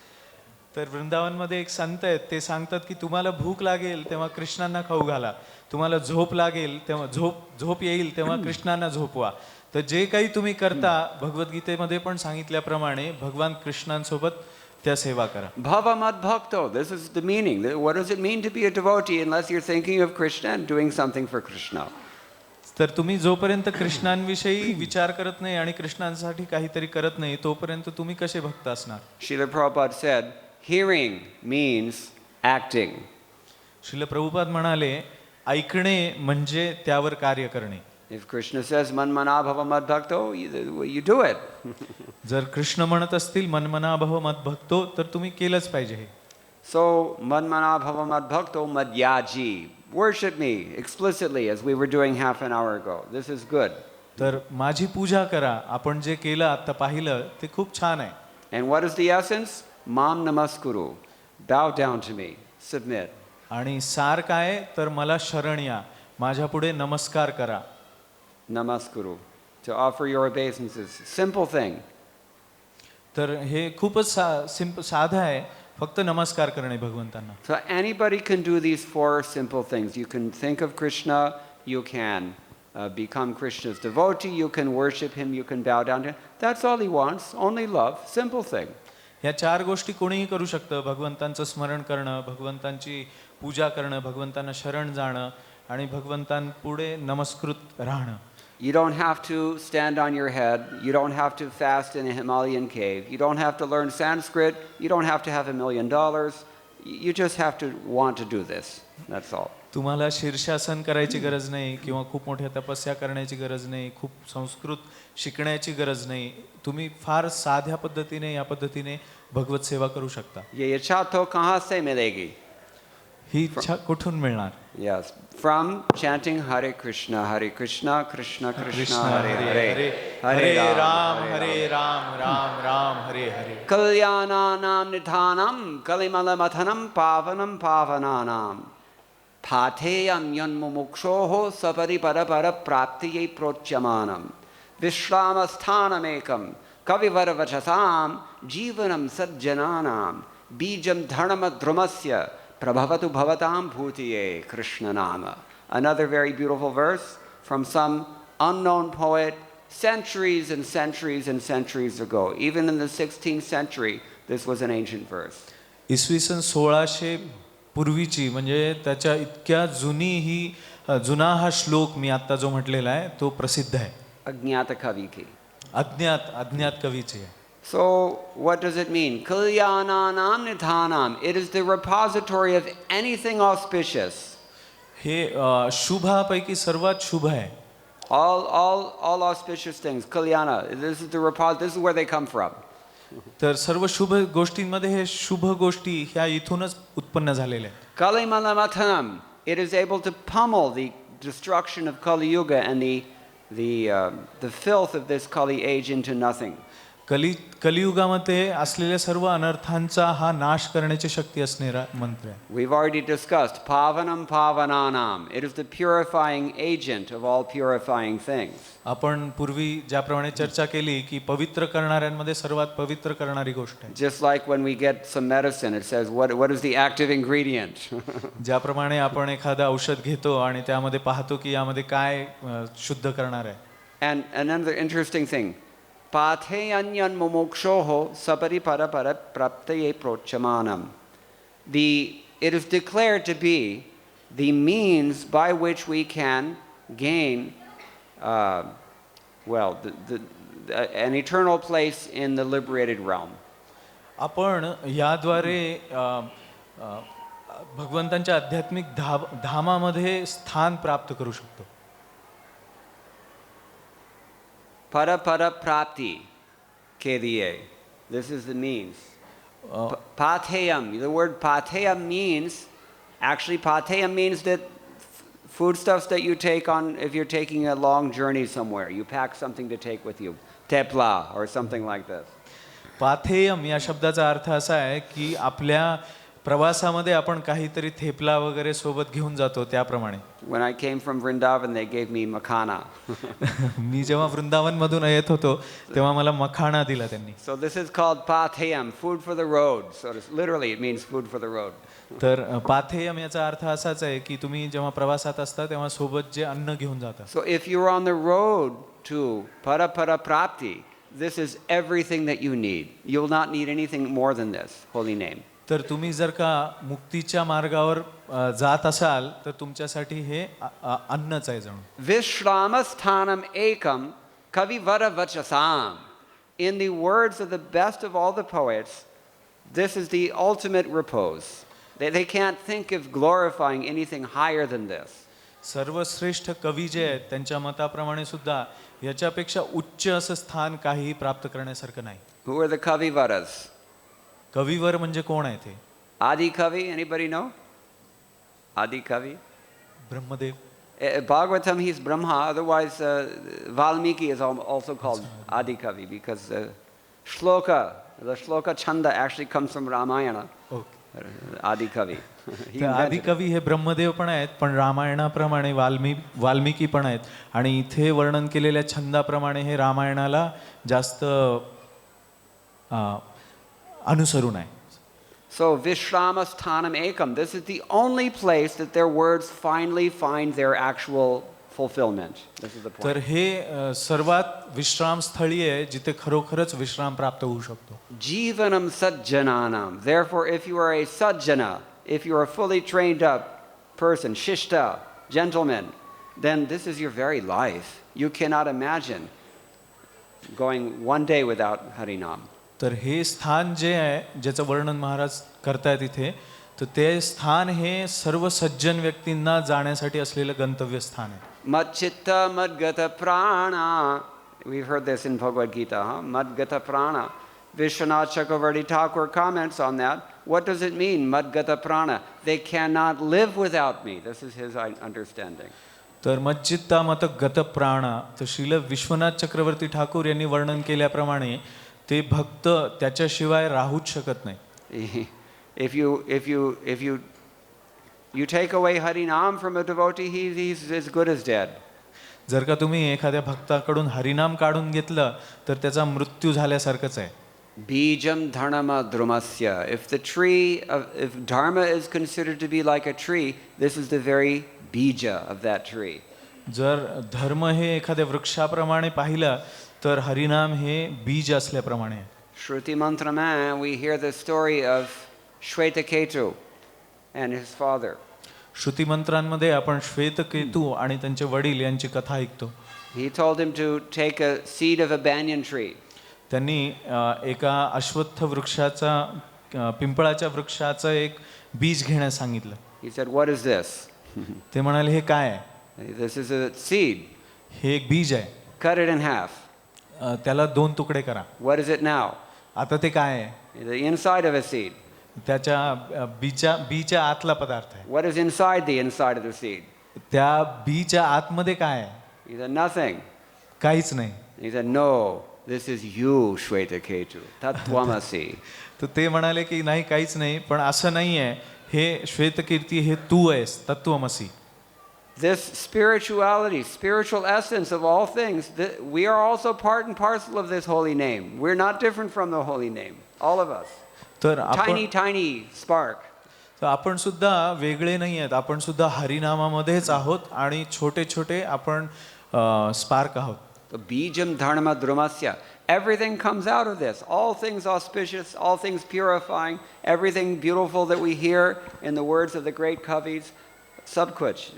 Speaker 2: तर वृंदावनमध्ये एक संत आहेत, ते सांगतात की तुम्हाला भूक लागेल तेव्हा कृष्णांना खाऊ घाला, तुम्हाला झोप लागेल तेव्हा झोप येईल तेव्हा कृष्णांना झोपवा. तर जे काही तुम्ही करता, भगवद्गीतेमध्ये पण सांगितल्याप्रमाणे भगवान कृष्णांसोबत त्या सेवा करा.
Speaker 1: Bhava mad bhakto. This is the meaning. What does it mean to be a devotee unless you're thinking of Krishna and doing something for Krishna?
Speaker 2: तर तुम्ही जोपर्यंत कृष्णांविषयी विचार करत नाही आणि कृष्णांसाठी काहीतरी करत नाही, तोपर्यंत तुम्ही कसे भक्त असणार?
Speaker 1: Srila Prabhupada said, hearing means acting.
Speaker 2: Srila Prabhupada म्हणाले, ऐकणे म्हणजे त्यावर कार्य करणे.
Speaker 1: If Krishna says, man mana bhava mad bhakto, you do it.
Speaker 2: जर कृष्ण म्हणत असतील मनमना भव मद भक्तो, तर तुम्ही केलंच पाहिजे हे.
Speaker 1: So, man mana bhava mad bhakto madhyaji. Worship me explicitly as we were doing half an hour ago. This is good.
Speaker 2: तर माझी पूजा करा. आपण जे केलं आता पाहिलं ते खूप छान आहे.
Speaker 1: And what is the essence? Mam namaskuru. Bow down to me. Submit.
Speaker 2: आणि सार काय, तर मला शरण या, माझ्या पुढे नमस्कार करा.
Speaker 1: Namaskuru. To offer your obeisances. Simple thing.
Speaker 2: तर हे खूपच साधं आहे, फक्त नमस्कार करणे भगवंतांना.
Speaker 1: So anybody can do these four simple things. You can think of Krishna, you can become Krishna's devotee, you can worship him, you can bow down to him. That's all he wants, only love, simple thing.
Speaker 2: ह्या चार गोष्टी कोणीही करू शकतं. भगवंतांचं स्मरण करणं, भगवंतांची पूजा करणं, भगवंतांना शरण जाणं आणि भगवंतांपुढे नमस्कृत राहणं.
Speaker 1: You don't have to stand on your head. You don't have to fast in a Himalayan cave. You don't have to learn Sanskrit. You don't have to have $1 million. You just have to want to do this. That's all.
Speaker 2: तुम्हाला शीर्षासन करायची गरज नाही किंवा खूप मोठ्या तपस्या करण्याची गरज नाही, खूप संस्कृत शिकण्याची गरज नाही. तुम्ही फार साध्या पद्धतीने, या पद्धतीने भगवत सेवा करू शकता.
Speaker 1: ये इच्छा तो कहाँ से मिलेगी?
Speaker 2: ही इच्छा कुठून मिळणार?
Speaker 1: Yes, from chanting Hare Krishna, Krishna Krishna, Hare Hare,
Speaker 2: Hare Ram, Ram Ram, Hare Hare.
Speaker 1: Kalyananam nidhanam, kalimalamathanam, pavanam pavananam. Patheyam yanmumukshoho saparipara praptiye prochyamanam. Vishramasthanamekam, kavivaravachasam, jivanam sajjananam, bijam dharmadrumasya, Prabhavatu bhavatam bhutiye Krishna nama. Another very beautiful verse from some unknown poet centuries and centuries and centuries ago. Even in the 16th century, this was an ancient verse.
Speaker 2: इसवी सन 1600 पूर्वीची, म्हणजे त्याच्या इतक्या जुना हा श्लोक मी आता जो म्हटलेला आहे तो प्रसिद्ध आहे.
Speaker 1: Ajnata Kavi ki.
Speaker 2: अज्ञात कवीचे आहे.
Speaker 1: So, what does it mean? Kalyananam nidhanam. It is the repository of anything auspicious.
Speaker 2: हे शुभापैकी सर्वात शुभ आहे.
Speaker 1: All auspicious things. Kalyana. This is the repository. This is where they come from.
Speaker 2: तर सर्व शुभ गोष्टींमध्ये हे शुभ गोष्टी ह्या इथूनच उत्पन्न झालेल्या आहेत.
Speaker 1: Kalimalamathanam. It is able to pummel the destruction of Kali Yuga and the filth of this Kali age into nothing.
Speaker 2: कलियुगामध्ये असलेल्या सर्व अनर्थांचा हा नाश करण्याची शक्ती असणारा मंत्र आहे.
Speaker 1: We've already discussed pavanam pavananam. It is the purifying agent of all purifying things.
Speaker 2: आपण पूर्वी ज्याप्रमाणे चर्चा केली की पवित्र करणाऱ्यांमध्ये सर्वात पवित्र करणारी गोष्ट आहे.
Speaker 1: Just like when we get some medicine, it says what is the active ingredient.
Speaker 2: ज्याप्रमाणे आपण एखादं औषध घेतो आणि त्यामध्ये पाहतो की यामध्ये काय शुद्ध करणार आहे.
Speaker 1: And another interesting thing. Patheyanyan mumukshoho saparipara praptaye prochamanam. It is declared to be the means by which we can gain an eternal place in the liberated realm.
Speaker 2: आपण याद्वारे भगवंतांच्या आध्यात्मिक धामामध्ये स्थान प्राप्त करू शकतो.
Speaker 1: Para prapti ke liye. This is the means. Patheyam. The word patheyam means, actually patheyam means that foodstuffs that you take on if you're taking a long journey somewhere. You pack something to take with you. Tepla or something like this.
Speaker 2: पाथेयम या शब्दाचा अर्थ असा आहे की आपल्या प्रवासामध्ये आपण काहीतरी थेपला वगैरे सोबत घेऊन जातो त्याप्रमाणे.
Speaker 1: When I came from Vrindavan, they gave me makhana.
Speaker 2: मी जेव्हा वृंदावनमधून येत होतो तेव्हा मला मखाणा दिला त्यांनी.
Speaker 1: So this is called pathayam, food for the road. So literally it means food for the road.
Speaker 2: तर पाथेयम याचा अर्थ असाच आहे की तुम्ही जेव्हा प्रवासात असता तेव्हा सोबत जे अन्न घेऊन जाता.
Speaker 1: So if you're on the road to para prapti, this is everything that you need. You'll not need anything more than this holy name.
Speaker 2: तर तुम्ही जर का मुक्तीच्या मार्गावर जात असाल तर तुमच्यासाठी हे अन्नच आहे जणू.
Speaker 1: Vishramasthanam ekam kavivara vachasam. In the words of the best of all the poets, this is the ultimate repose. They can't think of glorifying anything higher than this.
Speaker 2: सर्वश्रेष्ठ कवी जे आहेत त्यांच्या मताप्रमाणे सुद्धा याच्यापेक्षा उच्च असं स्थान काही प्राप्त करण्यासारखं नाही.
Speaker 1: Who are the Kavivaras?
Speaker 2: कविवर म्हणजे कोण आहे ते?
Speaker 1: Adi Kavi, anybody know? Adi Kavi?
Speaker 2: Brahmadev.
Speaker 1: Bhagavatam, he's Brahma. Otherwise, Valmiki is also called Adi Kavi because the shloka chanda actually comes from Ramayana.
Speaker 2: Okay.
Speaker 1: Adi Kavi.
Speaker 2: तर आदि कवी हे ब्रह्मदेव पण आहेत, पण रामायणाप्रमाणे वाल्मिकी पण आहेत आणि इथे वर्णन केलेल्या छंदाप्रमाणे हे रामायणाला जास्त अनुसरून आहे.
Speaker 1: So Vishramasthanam ekam, this is the only place that their words finally find their actual fulfillment. This is the point.
Speaker 2: तर हे सर्वात विश्राम स्थळी आहे जिथे खरोखरच विश्राम प्राप्त होऊ शकतो.
Speaker 1: Jivanam sajjananam. Therefore, if you are a sajjana, if you are a fully trained up person, shishta, gentleman, then this is your very life. You cannot imagine going one day without Harinam.
Speaker 2: तर हे स्थान जे आहे ज्याचं वर्णन महाराज करतायत इथे, तर ते स्थान हे सर्व सज्जन व्यक्तींना जाण्यासाठी असलेलं गंतव्य स्थान आहे.
Speaker 1: Madchitta madgata prana. We've heard this in Bhagavad Gita, huh? Madgata prana. Vishwanath Chakravarti Thakur comments on that. What does it mean, madgata prana? They cannot live without me. This is his understanding.
Speaker 2: तर मज्जित्ता मत गत प्राणा, तर श्रील विश्वनाथ चक्रवर्ती ठाकूर यांनी वर्णन केल्याप्रमाणे ते भक्त त्याच्याशिवाय राहूच शकत नाही.
Speaker 1: If you take away Harinam from a devotee, he's as good as dead.
Speaker 2: जर का तुम्ही एखाद्या भक्ताकडून हरिनाम काढून घेतलं तर त्याचा मृत्यू झाल्यासारखंच आहे.
Speaker 1: Bijam dharma drumasya. If dharma is considered to be like a tree, this is the very bija of that tree.
Speaker 2: जर धर्म हे एखाद्या वृक्षाप्रमाणे पाहिलं तर हरिनाम हे बीज असल्याप्रमाणे आहे.
Speaker 1: Shruti mantrama, we hear the story of Shvetaketu and his father.
Speaker 2: Shruti मंत्रांमध्ये आपण श्वेतकेतू आणि त्यांचे वडील यांची कथा ऐकतो.
Speaker 1: He told him to take a seed of a banyan tree.
Speaker 2: त्यांनी एका अश्वत्थ वृक्षाचा पिंपळाच्या वृक्षाचं एक बीज घेण्यास सांगितलं.
Speaker 1: He said, "What is this?"
Speaker 2: ते म्हणाले हे काय आहे?
Speaker 1: "This is a seed.
Speaker 2: हे एक बीज आहे.
Speaker 1: Cut it in half."
Speaker 2: त्याला 2 तुकडे करा.
Speaker 1: "What is it now?"
Speaker 2: आता ते काय आहे?
Speaker 1: "The inside of a seed."
Speaker 2: त्याच्या बीच्या आतला पदार्थ आहे.
Speaker 1: "What is inside the inside of the seed?"
Speaker 2: त्या बीच्या आतमध्ये काय आहे?
Speaker 1: He said, "Nothing."
Speaker 2: काहीच नाही.
Speaker 1: He said, "No, this is you, Shvetaketu. Tattvamasi."
Speaker 2: तर ते म्हणाले की नाही काहीच नाही, पण असं नाही आहे, हे श्वेतकीर्ती हे तू आहेस, तत्वमसी.
Speaker 1: This spirituality, spiritual essence of all things, we are also part and parcel of this holy name. We're not different from the holy name, all of us.
Speaker 2: तर
Speaker 1: Tiny spark.
Speaker 2: तर आपण सुद्धा वेगळे नाही आहेत, आपण सुद्धा हरिनामामध्येच आहोत आणि छोटे छोटे आपण स्पार्क आहोत.
Speaker 1: The bijam dharma drumasya. Everything comes out of this. All things auspicious, all things purifying, everything beautiful that we hear in the words of the great kavis, सब कुछ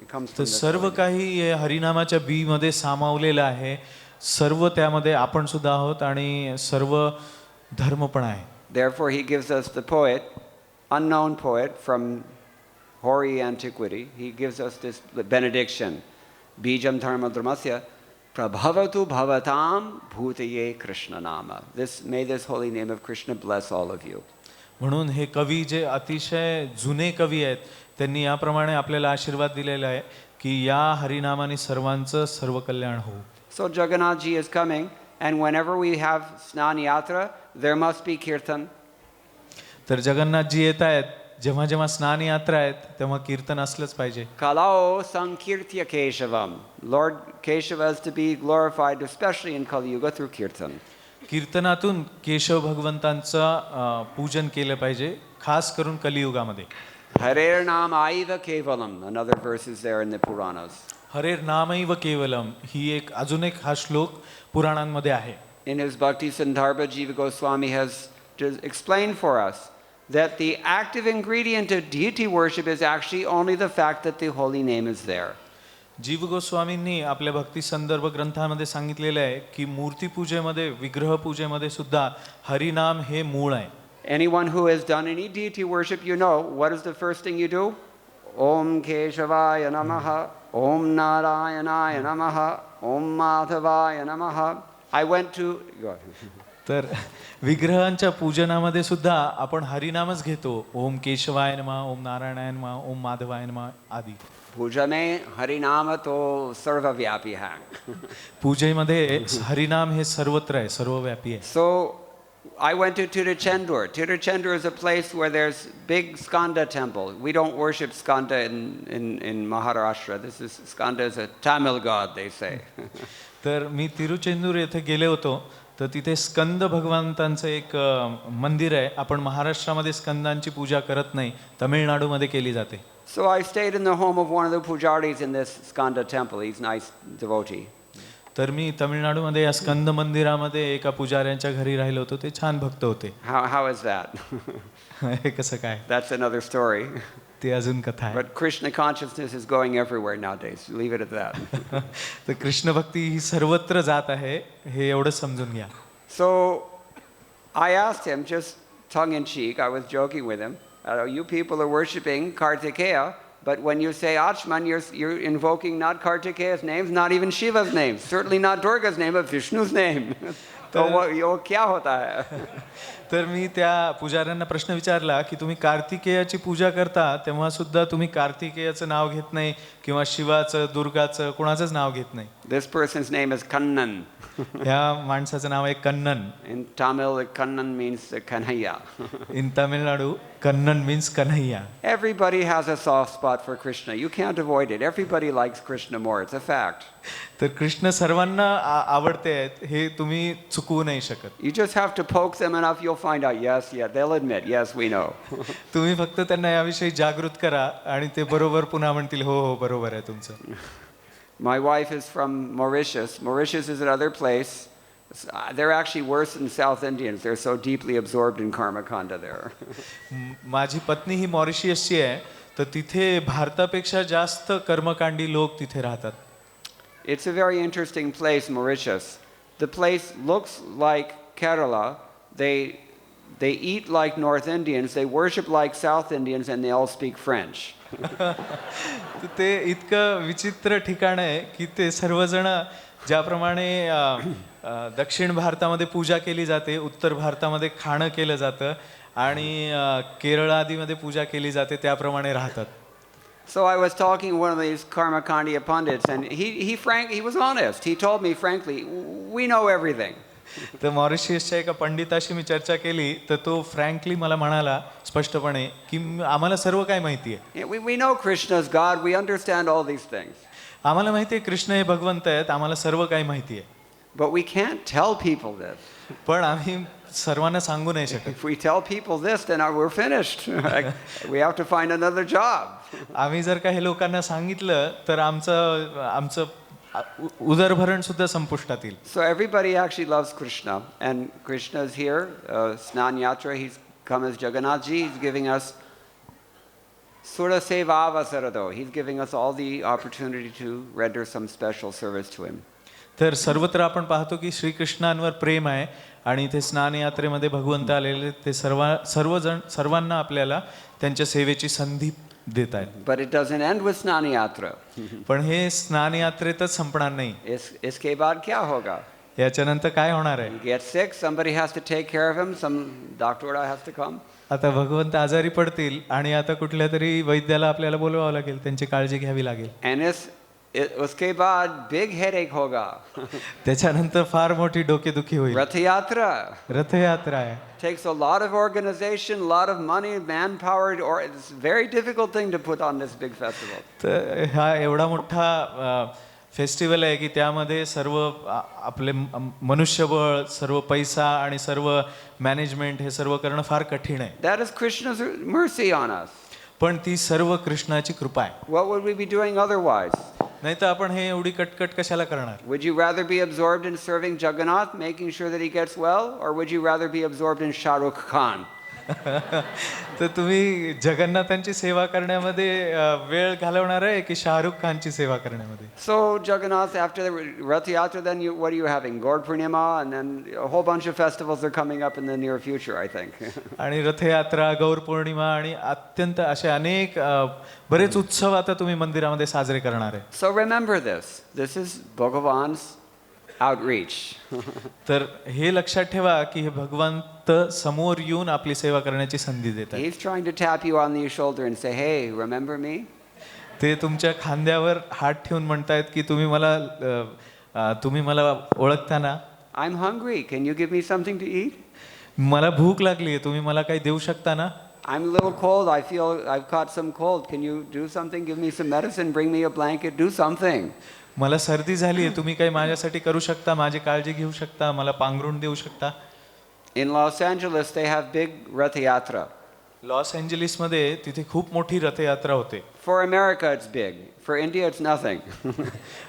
Speaker 1: comes from
Speaker 2: तर
Speaker 1: this.
Speaker 2: सर्व काही हरिनामाच्या बी मध्ये सामावलेलं आहे. सर्व त्यामध्ये आपण सुद्धा आहोत आणि सर्व धर्म पण आहे.
Speaker 1: Therefore he gives us the poet, unknown poet from hoary antiquity. He gives us this benediction. Bijam dharma drumasya prabhavatu bhavatam bhutaye Krishna nama. May this holy name of Krishna bless all of you.
Speaker 2: म्हणून हे कवी जे अतिशय जुने कवी आहेत त्यांनी याप्रमाणे आपल्याला आशीर्वाद दिलेला आहे की या हरिनामाने सर्वांचं सर्व कल्याण हो.
Speaker 1: So Jagannath ji is coming, and whenever we have Snan Yatra, there must be kirtan.
Speaker 2: तर जगन्नाथजी येत आहेत, जेव्हा जेव्हा स्नान यात्रा आहेत तेव्हा कीर्तन असलंच पाहिजे.
Speaker 1: Kalao Sankirtya Keshavam. Lord Keshava is to be glorified, especially in Kali Yuga, through Kirtan.
Speaker 2: कीर्तनातून Keshav भगवंतांचं पूजन केलं पाहिजे, खास करून कलियुगामध्ये.
Speaker 1: Harer Nam Aiva Kevalam. Another verse is there in the Puranas.
Speaker 2: हरेर नामैव केवलम ही अजून एक हा श्लोक पुराणांमध्ये आहे.
Speaker 1: In his Bhakti Sandarbha, Jiva Goswami has explained for us that the active ingredient of deity worship is actually only the fact that the holy name is there.
Speaker 2: जीव गोस्वामींनी आपल्या भक्ती संदर्भ ग्रंथामध्ये सांगितलेलं आहे की मूर्तीपूजेमध्ये, विग्रह पूजेमध्ये सुद्धा हरिनाम हे मूळ आहे.
Speaker 1: Anyone who has done any deity worship, you know, what is the first thing you do? Om Keshavaya Namaha, Om Narayanaya Namaha, Om Madhavaya Namaha. I went to...
Speaker 2: तर विग्रहांच्या पूजनामध्ये सुद्धा आपण हरिनामच घेतो. ओम केशवाय नमः, ओम नारायणाय नमः, ओम माधवाय नमः आदी.
Speaker 1: पूजा में हरिनाम तो सर्वव्यापी है.
Speaker 2: पूजेमध्ये हरिनाम हे सर्वत्र आहे, सर्वव्यापी आहे.
Speaker 1: So I went to Tiruchendur. Tiruchendur is a place where there's big Skanda temple. We don't worship Skanda in Maharashtra. This is Skanda is a Tamil god, they say.
Speaker 2: तर मी तिरुचेंदूर येथे गेले होतो, तर तिथे स्कंद भगवंतांचं एक मंदिर आहे. आपण महाराष्ट्रामध्ये स्कंदांची पूजा करत नाही, तमिळनाडूमध्ये केली जाते.
Speaker 1: So I stayed in the home of one of the pujaris in this Skanda temple. He's a nice devotee.
Speaker 2: तर मी तमिळनाडूमध्ये या स्कंद मंदिरामध्ये एका पुजाऱ्यांच्या घरी राहिलो होतो. ते छान भक्त होते.
Speaker 1: How is that?
Speaker 2: हे कसं काय?
Speaker 1: That's another story.
Speaker 2: ते अजून कथा आहे.
Speaker 1: But Krishna consciousness is going everywhere nowadays. Leave it at that.
Speaker 2: तर कृष्ण भक्ती ही सर्वत्र जात आहे, हे एवढं समजून घ्या.
Speaker 1: So I asked him, just tongue in cheek, I was joking with him, you people are worshipping Kartikeya, but when you say Achman, you're invoking not Kartikeya's names, not even Shiva's name, certainly not Durga's name, but Vishnu's name. So वो क्या होता है?
Speaker 2: तर मी त्या पुजाऱ्यांना प्रश्न विचारला की तुम्ही कार्तिकेयाची पूजा करता तेव्हा सुद्धा तुम्ही कार्तिकेयाचं नाव घेत नाही किंवा शिवाचं, दुर्गाचं, कोणाचंच नाव घेत नाही.
Speaker 1: This person's name is Kannan.
Speaker 2: या माणसाचं नाव आहे Kannan.
Speaker 1: In Tamil, Kannan means Kanhaiya.
Speaker 2: In Tamil Nadu Kannan means Kanhaiya.
Speaker 1: Everybody has a soft spot for Krishna. You can't avoid it. Everybody likes Krishna more. It's a fact.
Speaker 2: तर कृष्ण सर्वांना आवडते आहेत, हे तुम्ही चुकवू नाही शकत.
Speaker 1: You just have to poke them enough, you'll find out, yes, they'll admit, yes, we know.
Speaker 2: तुम्ही फक्त त्यांना याविषयी जागृत करा आणि ते बरोबर पुन्हा म्हणतील हो हो बरोबर आहे तुमचं.
Speaker 1: My wife is from Mauritius. Mauritius is another place. They're actually worse than South Indians. They're so deeply absorbed in Karma Kanda there.
Speaker 2: माझी पत्नी ही मॉरिशियसची आहे, तर तिथे भारतापेक्षा जास्त कर्मकांडी लोक तिथे राहतात.
Speaker 1: It's a very interesting place, Mauritius. The place looks like Kerala. They eat like North Indians, they worship like South Indians, and they all speak French.
Speaker 2: ते इतकं विचित्र ठिकाण आहे की ते सर्वजण ज्याप्रमाणे दक्षिण भारतामध्ये पूजा केली जाते, उत्तर भारतामध्ये खाणं केलं जातं आणि केरळ आदीमध्ये पूजा केली जाते त्याप्रमाणे राहतात.
Speaker 1: So I was talking to one of these Karma Kandiya pundits, and he was honest. He told me frankly, we know everything.
Speaker 2: तर मॉरिशियसच्या एका पंडिताशी मी चर्चा केली, तर तो फ्रँकली मला म्हणाला स्पष्टपणे की आम्हाला सर्व काय माहिती आहे.
Speaker 1: We know Krishna is God. We understand all these things.
Speaker 2: आम्हाला माहिती आहे कृष्ण हे भगवंत आहेत, आम्हाला सर्व काही माहिती आहे.
Speaker 1: But we can't tell people this.
Speaker 2: पण आम्ही सर्वांना सांगू नाही शकत.
Speaker 1: If we tell people this, then we're finished. We have to find another job.
Speaker 2: आम्ही जर का हे लोकांना सांगितलं तर आमचं उदरभरण सुद्धा संपुष्टात येईल.
Speaker 1: So everybody actually loves Krishna, and Krishna is here. Snan Yatra, he's come as Jagannath Ji. He's giving us Sura Seva Avasarado. He's giving us all the opportunity to render some special service to him.
Speaker 2: तर सर्वत्र आपण पाहतो की श्रीकृष्णांवर प्रेम आहे आणि ते स्नान यात्रेमध्ये भगवंत आलेले ते सर्वांना आपल्याला त्यांच्या सेवेची संधी देत आहेत.
Speaker 1: But it doesn't end with Snan Yatra.
Speaker 2: पण हे स्नान यात्रेतच संपणार नाही.
Speaker 1: इसके बाद क्या होगा?
Speaker 2: याच्यानंतर काय होणार आहे?
Speaker 1: Get sick, somebody has to take care of him, some doctor has to come.
Speaker 2: आता भगवंत आजारी पडतील आणि आता कुठल्या तरी वैद्याला आपल्याला बोलवावं लागेल, त्यांची काळजी घ्यावी लागेल.
Speaker 1: And उसके बाद big headache होगा.
Speaker 2: त्याच्यानंतर फार मोठी डोकेदुखी होईल.
Speaker 1: रथ यात्रा
Speaker 2: रथयात्रा आहे.
Speaker 1: takes a lot of organization, a lot of money, manpower, or it's a very difficult thing to put on this big festival.
Speaker 2: तर हा एवढा मोठा फेस्टिवल आहे की त्यामध्ये सर्व आपले मनुष्यबळ, सर्व पैसा आणि सर्व मॅनेजमेंट हे सर्व करणं फार कठीण आहे.
Speaker 1: That is Krishna's mercy on us.
Speaker 2: पण ती सर्व कृष्णाची कृपा आहे.
Speaker 1: What would we be doing otherwise?
Speaker 2: नाही तर आपण हे एवढी कटकट कशाला करणार?
Speaker 1: Would you rather be absorbed in serving Jagannath, making sure that he gets well, or would you rather be absorbed in Shah Rukh Khan?
Speaker 2: तर तुम्ही जगन्नाथांची सेवा करण्यामध्ये वेळ घालवणार आहे की शाहरुख खानची सेवा करण्यामध्ये?
Speaker 1: So Jagannath, after the Rath Yatra, then what are you having? Gaur Purnima, and then a whole bunch of festivals are coming up in the near future, I think.
Speaker 2: आणि रथयात्रा, गौर पौर्णिमा आणि अत्यंत असे अनेक बरेच उत्सव आता तुम्ही मंदिरामध्ये साजरे करणार आहे.
Speaker 1: So remember this. This is Bhagavan's outreach.
Speaker 2: तर हे लक्षात ठेवा की हे भगवंत समोर येऊन आपली सेवा करण्याची संधी देतात.
Speaker 1: He's trying to tap you on the shoulder and say, "Hey, remember me?"
Speaker 2: ते तुमच्या खांद्यावर हात ठेवून म्हणतायत की तुम्ही मला ओळखता ना?
Speaker 1: I'm hungry. Can you give me something to eat?
Speaker 2: मला भूक लागली आहे, तुम्ही मला काही देऊ शकता ना?
Speaker 1: I'm a little cold. I feel I've caught some cold. Can you do something? Give me some medicine. Bring me a blanket. Do something.
Speaker 2: मला सर्दी झाली आहे, तुम्ही काही माझ्यासाठी करू शकता, माझी काळजी घेऊ शकता, मला पांघरूण देऊ शकता?
Speaker 1: In Los Angeles, they have big Rath Yatra.
Speaker 2: Los एंजलिसमध्ये तिथे खूप मोठी रथयात्रा होते.
Speaker 1: For America, it's big. For India, it's nothing.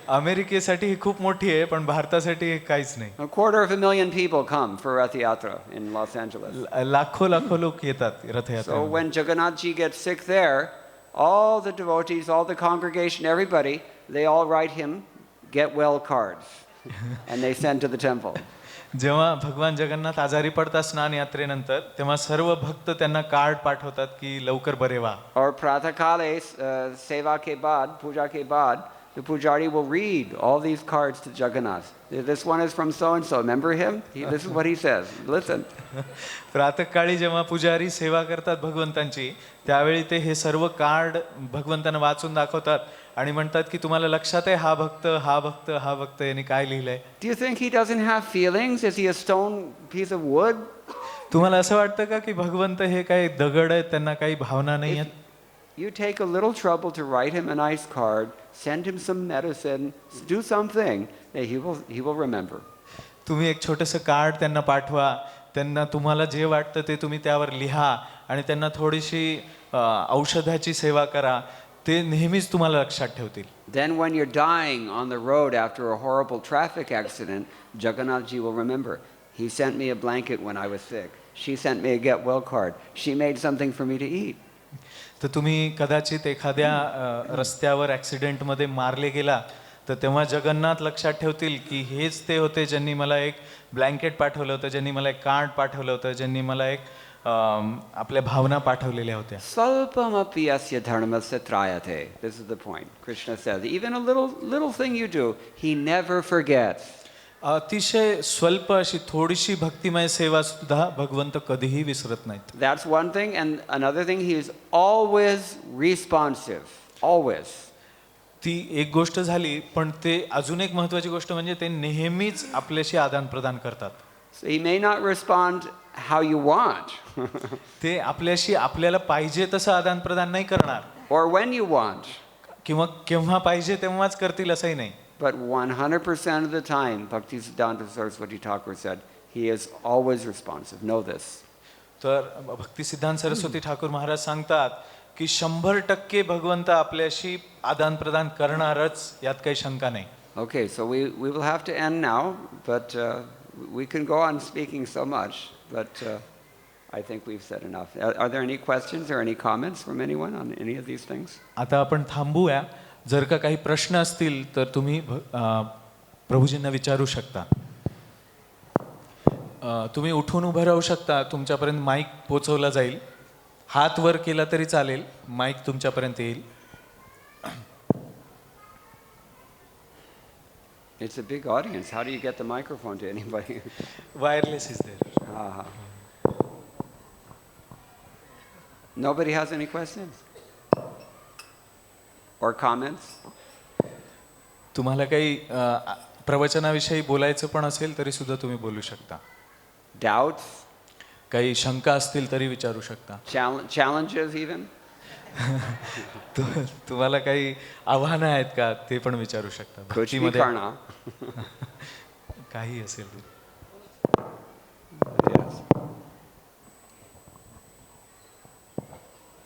Speaker 2: अमेरिकेसाठी ही खूप मोठी आहे, पण भारतासाठी हे काहीच नाही.
Speaker 1: 250,000 people come for Rath Yatra in Los Angeles.
Speaker 2: लाखो लोक येतात रथयात्रा.
Speaker 1: So when Jagannath ji gets sick there, all the devotees, all the congregation, everybody, they all write him get well cards and they send to the temple.
Speaker 2: जेव्हा भगवान जगन्नाथ आजारी पडतात स्नान यात्रेनंतर, तेव्हा सर्व भक्त त्यांना कार्ड पाठवतात की लवकर बरे व्हा.
Speaker 1: Or pratah kale seva ke baad, puja ke baad, the pujari will read all these cards to Jagannath. This one is from so and so. Remember him? This is what he says. Listen.
Speaker 2: प्रातःकाळी जेव्हा पुजारी सेवा करतात भगवंतांची, त्यावेळी ते हे सर्व card भगवंतांना वाचून दाखवतात आणि म्हणतात की तुम्हाला लक्षात आहे हा भक्त यांनी काय लिहिलंय?
Speaker 1: Do you think he doesn't have feelings? Is he a stone piece of wood?
Speaker 2: तुम्हाला असं वाटतं का की भगवंत हे काही दगड आहेत, त्यांना काही भावना नाही आहेत?
Speaker 1: You take a little trouble to write him a nice card, send him some medicine, do something, he will remember.
Speaker 2: तुम्ही एक छोटंसं कार्ड त्यांना पाठवा, त्यांना तुम्हाला जे वाटतं ते तुम्ही त्यावर लिहा आणि त्यांना थोडीशी औषधाची सेवा करा, ते नेहमीच तुम्हाला लक्षात ठेवतील.
Speaker 1: Then when you're dying on the road after a horrible traffic accident, Jagannath ji will remember. He sent me a blanket when I was sick. She sent me a get well card. She made something for me to eat.
Speaker 2: तर तुम्ही कदाचित एखाद्या रस्त्यावर ॲक्सिडेंटमध्ये मारले गेला, तर तेव्हा जगन्नाथ लक्षात ठेवतील की हेच ते होते ज्यांनी मला एक ब्लँकेट पाठवलं होतं, ज्यांनी मला एक कार्ड पाठवलं होतं, ज्यांनी मला एक आपल्या भावना पाठवलेल्या होत्या.
Speaker 1: Salpamapi asya dharmasya trayate. This is the point. Krishna says, even a little thing you do, he never forgets.
Speaker 2: अतिशय स्वल्प अशी थोडीशी भक्तिमय सेवा सुद्धा भगवंत कधीही विसरत नाहीत.
Speaker 1: That's one thing. And another thing, he is always responsive. Always.
Speaker 2: ती एक गोष्ट झाली, पण ते अजून एक महत्त्वाची गोष्ट म्हणजे ते नेहमीच आपल्याशी आदान प्रदान करतात.
Speaker 1: So he may not respond how you want.
Speaker 2: ते आपल्याशी आपल्याला पाहिजे तसं आदान प्रदान नाही करणार,
Speaker 1: Or when you want.
Speaker 2: किंवा केव्हा पाहिजे तेव्हाच करतील असंही नाही.
Speaker 1: But 100% of the time, Bhaktisiddhanta Saraswati Thakur said, he is always responsive. Know this.
Speaker 2: तर भक्तिसिद्धांत सरस्वती ठाकूर महाराज सांगतात की 100% भगवंत आपल्याशी आदान प्रदान करणारच, यात काही शंका नाही.
Speaker 1: Okay, so we will have to end now, but we can go on speaking so much, but I think we've said enough. Are there any questions or any comments from anyone on any of these things?
Speaker 2: आता आपण थांबूया. जर का काही प्रश्न असतील तर तुम्ही प्रभूजींना विचारू शकता. तुम्ही उठून उभं राहू शकता, तुमच्यापर्यंत माईक पोचवला जाईल. हात वर केला तरी चालेल, माईक तुमच्यापर्यंत येईल.
Speaker 1: It's a big audience. How do you get the microphone to anybody?
Speaker 2: Wireless is there.
Speaker 1: Nobody has any questions? Or comments?
Speaker 2: तुम्हाला काही प्रवचनाविषयी बोलायचं पण असेल तरी सुद्धा तुम्ही बोलू शकता.
Speaker 1: Doubts?
Speaker 2: काही शंका असतील तरी विचारू शकता.
Speaker 1: Challenges even?
Speaker 2: तुम्हाला काही आव्हानं आहेत का ते पण विचारू शकता.
Speaker 1: Kuch bhi
Speaker 2: भक्तीमध्ये
Speaker 1: karna.
Speaker 2: काही असेल ते.
Speaker 1: Yes.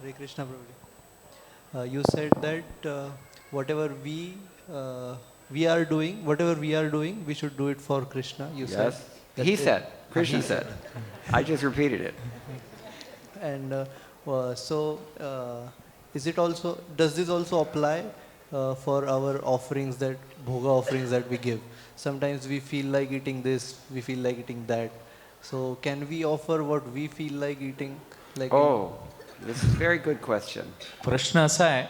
Speaker 3: Hare Krishna Prabhuji. You said that whatever we are doing, we should do it for Krishna. You said.
Speaker 1: Yes.
Speaker 3: that
Speaker 1: He
Speaker 3: it-
Speaker 1: said. Krishna said. I just repeated it.
Speaker 3: And is it also? Does this also apply for our offerings, that bhoga offerings that we give? Sometimes we feel like eating this, we feel like eating that. So can we offer what we feel like eating? Like
Speaker 1: Oh, this is a very good question.
Speaker 2: प्रश्न असा आहे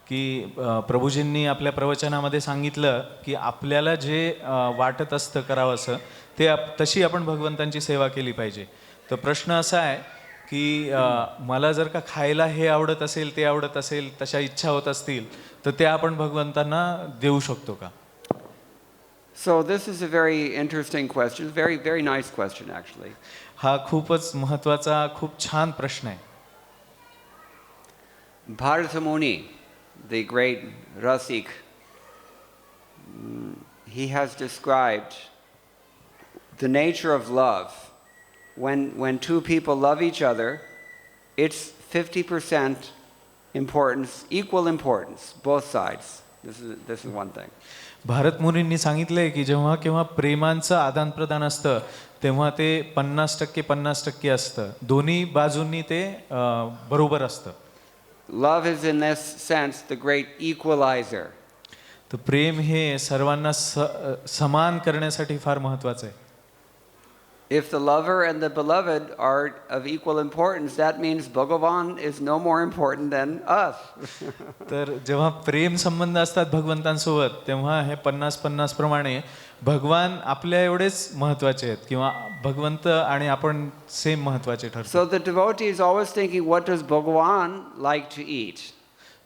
Speaker 2: की प्रभूजींनी आपल्या प्रवचनामध्ये सांगितलं की आपल्याला जे वाटत असतं करावंसं ते तशी आपण भगवंतांची सेवा केली पाहिजे. तर प्रश्न असा आहे की मला जर का खायला हे आवडत असेल, ते आवडत असेल, तशा इच्छा होत असतील तर त्या आपण भगवंतांना देऊ शकतो का?
Speaker 1: So this is a very interesting question. Very, very nice question, actually.
Speaker 2: हा खूपच महत्त्वाचा, खूप छान प्रश्न आहे.
Speaker 1: Bharata Muni, the great Rasik, he has described the nature of love. When two people love each other, it's 50% importance, equal importance, both sides. This is one thing.
Speaker 2: Bharat मुनींनी सांगितलंय की जेव्हा केव्हा प्रेमांचं आदान प्रदान असतं तेव्हा ते 50% असतं. दोन्ही बाजूंनी ते बरोबर असतं.
Speaker 1: Love is in this sense the great equalizer.
Speaker 2: तर प्रेम हे सर्वांना समान करण्यासाठी फार महत्त्वाचं आहे.
Speaker 1: If the lover and the beloved are of equal importance, that means Bhagavan is no more important than us.
Speaker 2: तर जेव्हा प्रेम संबंध असतात भगवंतांसोबत तेव्हा हे 50-50 प्रमाणे भगवान आपल्या एवढेच महत्त्वाचे आहेत किंवा भगवंत आणि आपण सेम महत्त्वाचे ठरतो.
Speaker 1: So the devotee is always thinking, what does Bhagavan like to eat?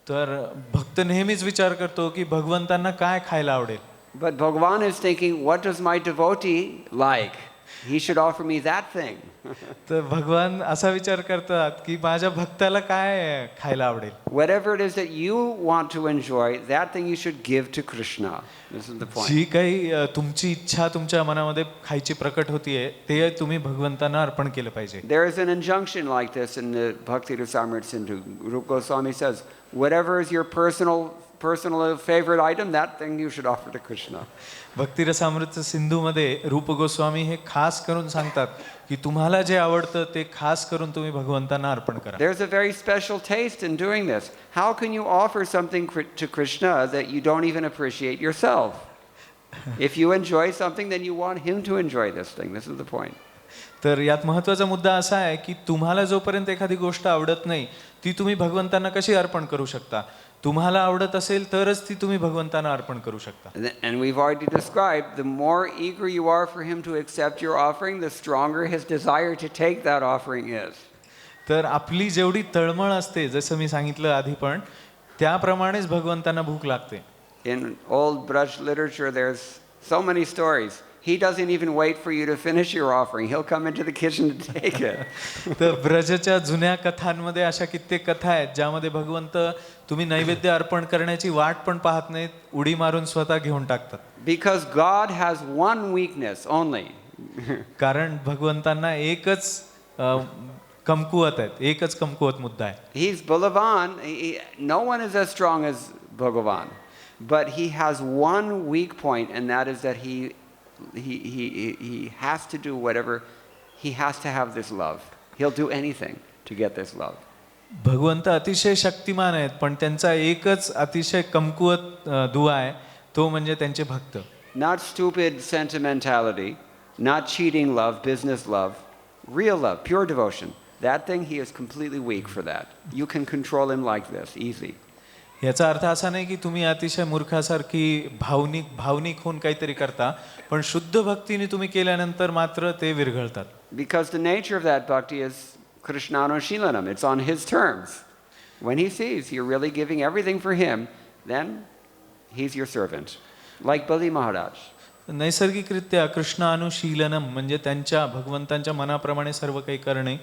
Speaker 2: तर भक्त नेहमीच विचार करतो की भगवंतांना काय खायला आवडेल.
Speaker 1: But Bhagavan is thinking, what does my devotee like? He should offer me that thing.
Speaker 2: तर भगवान असा विचार करतात की माझ्या भक्ताला काय खायला आवडेल.
Speaker 1: Whatever it is that you want to enjoy, that thing you should give to Krishna. This is the point.
Speaker 2: जी काही तुमची इच्छा तुमच्या मनामध्ये खायची प्रकट होतीये ते तुम्ही भगवंतांना अर्पण केलं पाहिजे.
Speaker 1: There is an injunction like this in the Bhakti Rasamrita Sindhu. Rupa Goswami says, whatever is your personal favorite item, that thing you should offer to Krishna.
Speaker 2: Bhaktirasamrita सिंधूमध्ये रूप गोस्वामी हे खास करून सांगतात की तुम्हाला जे आवडतं ते खास करून तुम्ही भगवंतांना अर्पण करा.
Speaker 1: There's a very special taste in doing this. How can you offer something to Krishna that you don't even appreciate yourself? If you enjoy something, then you want him to enjoy this thing. This is the point.
Speaker 2: तर यात महत्त्वाचा मुद्दा असा आहे की तुम्हाला जोपर्यंत एखादी गोष्ट आवडत नाही ती तुम्ही भगवंतांना कशी अर्पण करू शकता. तुम्हाला आवडत असेल तरच ती तुम्ही भगवंतांना अर्पण करू शकता.
Speaker 1: And we've already described, the more eager you are for him to accept your offering, the stronger his desire to take that offering is.
Speaker 2: तर आपली जेवढी तळमळ असते जसं मी सांगितलं आधी पण त्याप्रमाणेच भगवंतांना भूक लागते.
Speaker 1: In old Braj literature, there's so many stories. He doesn't even wait for you to finish your offering. He'll come into the kitchen to take it.
Speaker 2: तर ब्रजच्या जुन्या कथांमध्ये अशा कित्येक कथा आहेत ज्यामध्ये भगवंत तुम्ही नैवेद्य अर्पण करण्याची वाट पण पाहत नाहीत, उडी मारून स्वतः घेऊन टाकतात.
Speaker 1: Because God has one weakness only.
Speaker 2: कारण भगवंतांना एकच कमकुवत आहेत, एकच कमकुवत मुद्दा आहे.
Speaker 1: He's Balavan. No one is as strong as Bhagavan. But he has one weak point, and that is that he has to do whatever. He has to have this love. He'll do anything to get this love.
Speaker 2: भगवंत अतिशय शक्तिमान आहेत पण त्यांचा एकच अतिशय कमकुवत दुवा आहे तो म्हणजे त्यांचे भक्त.
Speaker 1: Not stupid sentimentality, not cheating love, business love, real love, pure devotion. That thing, he is completely weak for that. You can control him like this, easy.
Speaker 2: याचा अर्थ असा नाही की तुम्ही अतिशय मूर्खासारखी भावनिक होऊन काहीतरी करता पण शुद्ध भक्तीने तुम्ही केल्यानंतर मात्र ते विरघळतात.
Speaker 1: Because the nature of that bhakti is Krishnanushilanam. It's on his terms. When he sees you're really giving everything for him, then he's your servant. like Bali Maharaj.
Speaker 2: नैसर्गिकरित्या कृष्ण अनुशीलनम म्हणजे त्यांच्या भगवंतांच्या मनाप्रमाणे सर्व काही करणे,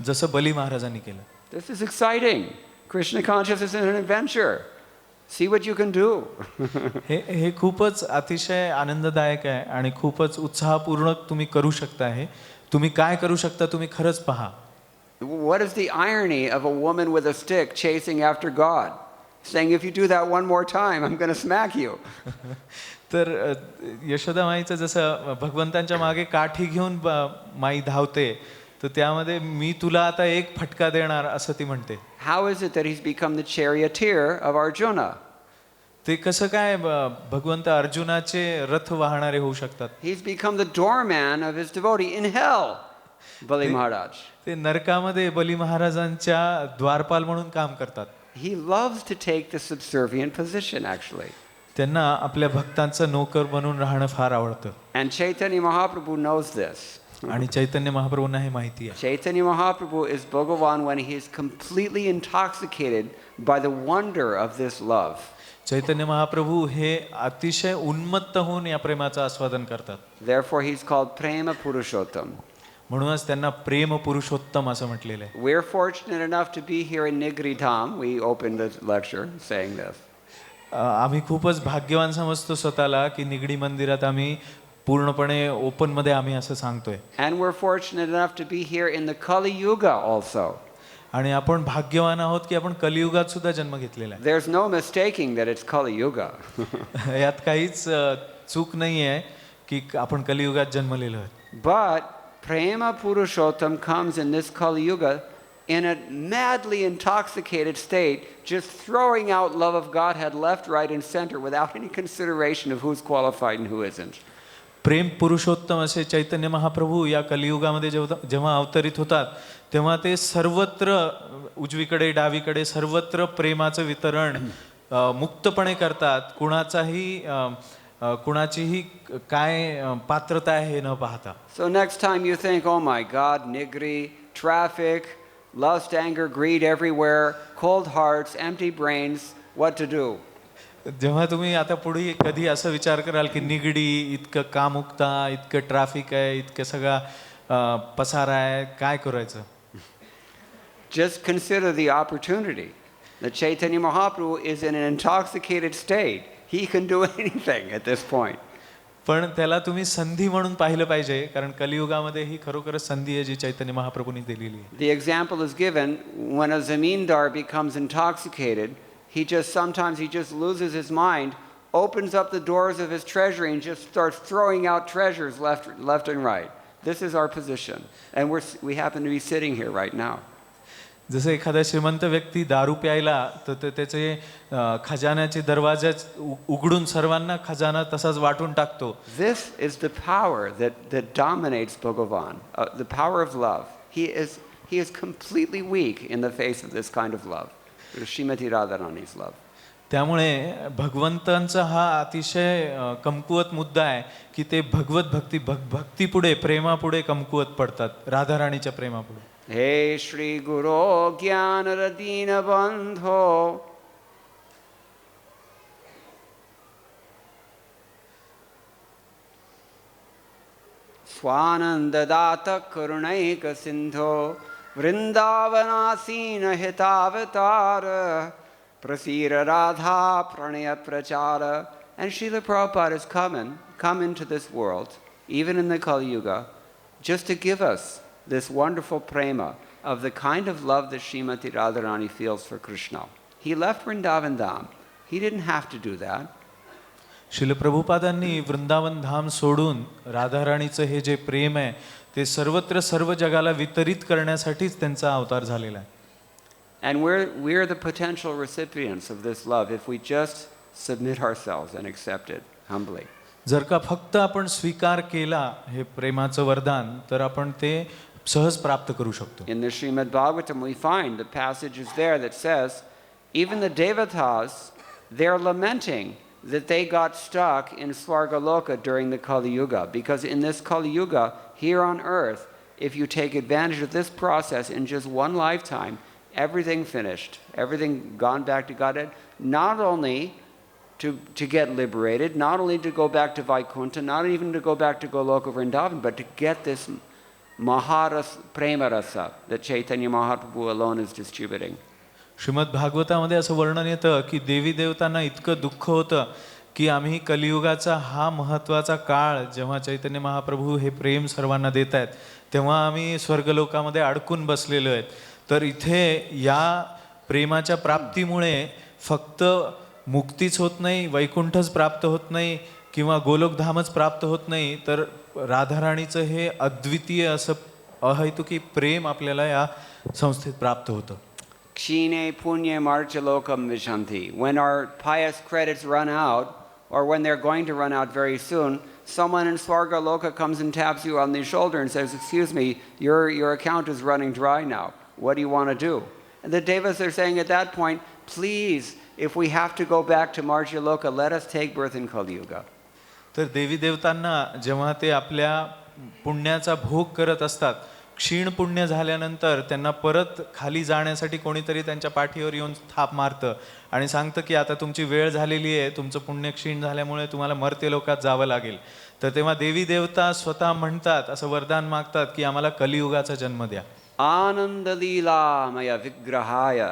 Speaker 2: जसं बली महाराजांनी केलं.
Speaker 1: This is exciting. Krishna consciousness is an adventure. See what you can do.
Speaker 2: हे खूपच अतिशय आनंददायक आहे आणि खूपच उत्साहपूर्ण तुम्ही करू शकता. हे तुम्ही काय करू शकता तुम्ही खरंच पहा.
Speaker 1: What is the irony of a woman with a stick chasing after God, saying, if you do that one more time, I'm going to smack you.
Speaker 2: तर यशोदा माईचं जसं भगवंतांच्या मागे काठी घेऊन माई धावते, तर त्यामध्ये मी तुला आता एक फटका देणार असं ती म्हणते.
Speaker 1: How is it that he's become the charioteer of Arjuna?
Speaker 2: ते कसं काय भगवंत अर्जुनाचे रथ वाहणारे होऊ शकतात?
Speaker 1: He's become the doorman of his devotee in hell, Bali Maharaj.
Speaker 2: ते नरकामध्ये बली महाराजांच्या द्वारपाल म्हणून काम करतात.
Speaker 1: He loves to take the subservient position, actually.
Speaker 2: त्यांना आपल्या भक्तांचं नोकर बनून राहणं फार आवडतं.
Speaker 1: And Chaitanya Mahaprabhu knows this.
Speaker 2: आणि चैतन्य महाप्रभूंना हे माहिती आहे.
Speaker 1: Chaitanya Mahaprabhu is Bhagavan when he is completely intoxicated by the wonder of this love.
Speaker 2: Chaitanya Mahaprabhu हे अतिशय उन्मत्त होऊन या प्रेमाचं आस्वादन करतात.
Speaker 1: Therefore he's called Prema Purushottam.
Speaker 2: म्हणूनच त्यांना प्रेम पुरुषोत्तम असं म्हटलेलं आहे.
Speaker 1: We're fortunate enough to be here in Nigri Dham. We opened the lecture saying this.
Speaker 2: आम्ही खूपच भाग्यवान समजतो स्वतःला की निगडी मंदिरात आम्ही पूर्णपणे ओपन मध्ये आम्ही असं सांगतोय.
Speaker 1: And we're fortunate enough to be here in the Kali Yuga also.
Speaker 2: आणि आपण भाग्यवान आहोत की आपण कलियुगात सुद्धा जन्म घेतलेला आहे.
Speaker 1: There's no mistaking that it's Kali Yuga.
Speaker 2: यात काहीच चूक नाही आहे की आपण कलियुगात जन्मलेलो आहे.
Speaker 1: But Prema Purushottam comes in this Kali Yuga in a madly intoxicated state, just throwing out love of Godhead left, right, and center without any consideration of who's qualified and who isn't.
Speaker 2: प्रेम पुरुषोत्तम असे चैतन्य महाप्रभू या कलियुगामध्ये जेव्हा अवतरित होतात, तेव्हा ते सर्वत्र उजवीकडे डावीकडे सर्वत्र प्रेमाचं वितरण मुक्तपणे करतात. कुणाचीही काय पात्रता आहे हे न पाहता.
Speaker 1: So next time you think, oh my God, Nigri, traffic, lust, anger, greed everywhere, cold hearts, empty brains, what to do?
Speaker 2: जेव्हा तुम्ही आता पुढे कधी असं विचार कराल की निगडी इतकं कामुकता, इतकं ट्रॅफिक आहे, इतकं सगळा पसारा आहे, काय करायचं?
Speaker 1: Just consider the opportunity. That Chaitanya Mahaprabhu is in an intoxicated state. He can do anything at this point.
Speaker 2: पण त्याला तुम्ही संधी म्हणून पाहिलं पाहिजे, कारण कलियुगामध्ये ही खरोखरच संधी आहे जी चैतन्य महाप्रभूंनी दिलेली आहे.
Speaker 1: The example is given when a zamindar becomes intoxicated. He just loses his mind, opens up the doors of his treasury and just starts throwing out treasures left and right. This is our position. And we happen to be sitting here right now.
Speaker 2: जसं एखादा श्रीमंत व्यक्ती दारू प्यायला तर त्याचे खजान्याचे दरवाजे उघडून सर्वांना खजाना तसाच वाटून टाकतो.
Speaker 1: This is the power that dominates Bhagavan, the power of love. He is completely weak in the face of this kind of love. Srimati Radharani's love.
Speaker 2: त्यामुळे भगवंतांचा हा अतिशय कमकुवत मुद्दा आहे की ते भगवत भक्तीपुढे प्रेमापुढे कमकुवत पडतात, राधाराणीच्या प्रेमापुढे.
Speaker 1: हे श्री गुरो ज्ञानर दीनबंधो स्वानंददात करुणैक सिंधो वृंदावनासीन हितावतार प्रसीर राधा प्रणय प्रचार. And Srila Prabhupada has come into this world, even in the Kali Yuga, just to give us this wonderful prema of the kind of love that Srimati Radharani feels for Krishna. He left Vrindavan Dham. He didn't have to do that.
Speaker 2: Srila प्रभुपादांनी Vrindavan धाम सोडून राधाराणीचं हे जे प्रेम आहे ते सर्वत्र सर्व जगाला वितरित करण्यासाठीच त्यांचा अवतार झालेला आहे.
Speaker 1: And we're the potential recipients of this love if we just submit ourselves and accept it humbly.
Speaker 2: जर का फक्त आपण स्वीकार केला हे प्रेमाचं वरदान तर आपण ते सहज प्राप्त करू शकतो.
Speaker 1: In the Srimad Bhagavatam we find the passages there that says even the Devatas, they're lamenting that they got stuck in Svargaloka during the Kali Yuga, because in this Kali Yuga here on earth, if you take advantage of this process in just one lifetime, everything finished, everything gone back to Godhead. Not only to get liberated, not only to go back to Vaikuntha, not even to go back to Goloka Vrindavan, but to get this Maharas Premarasa that Chaitanya Mahaprabhu alone is distributing.
Speaker 2: Shrimad भागवतामध्ये असं वर्णन येतं की देवी देवतांना इतकं दुःख होतं की आम्ही कलियुगाचा हा महत्त्वाचा काळ जेव्हा चैतन्य महाप्रभू हे प्रेम सर्वांना देत आहेत तेव्हा आम्ही स्वर्गलोकामध्ये अडकून बसलेलो आहेत. तर इथे या प्रेमाच्या प्राप्तीमुळे फक्त मुक्तीच होत नाही, वैकुंठच प्राप्त होत नाही किंवा गोलोकधामच प्राप्त होत नाही, तर राधाराणीचं हे अद्वितीय असं अहैतुकी प्रेम आपल्याला या संस्थेत प्राप्त होतं.
Speaker 1: Kshine punye marchalokam vishanti. When our pious credits run out, or when they're going to run out very soon, someone in Swarga Loka comes and taps you on the shoulder and says, excuse me, your account is running dry now. What do you want to do? And the Devas are saying at that point, please, if we have to go back to Marjaloka, let us take birth in Kali Yuga.
Speaker 2: तर देवी देवतांना जेव्हा ते आपल्या पुण्याचा भोग करत असतात, क्षीण पुण्य झाल्यानंतर त्यांना परत खाली जाण्यासाठी कोणीतरी त्यांच्या पाठीवर येऊन थाप मारतं आणि सांगतं की आता तुमची वेळ झालेली आहे, तुमचं पुण्य क्षीण झाल्यामुळे तुम्हाला मर्त्य लोकात जावं लागेल. तर तेव्हा देवी देवता स्वतः म्हणतात, असं वरदान मागतात की आम्हाला कलियुगाचा जन्म द्या.
Speaker 1: आनंद लीलामय विग्रहाय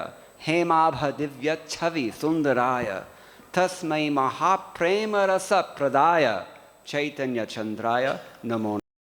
Speaker 1: हेमाभ दिव्य छवि सुंदराय तस्मै महाप्रेम रस प्रदाय चैतन्य चंद्राय नमो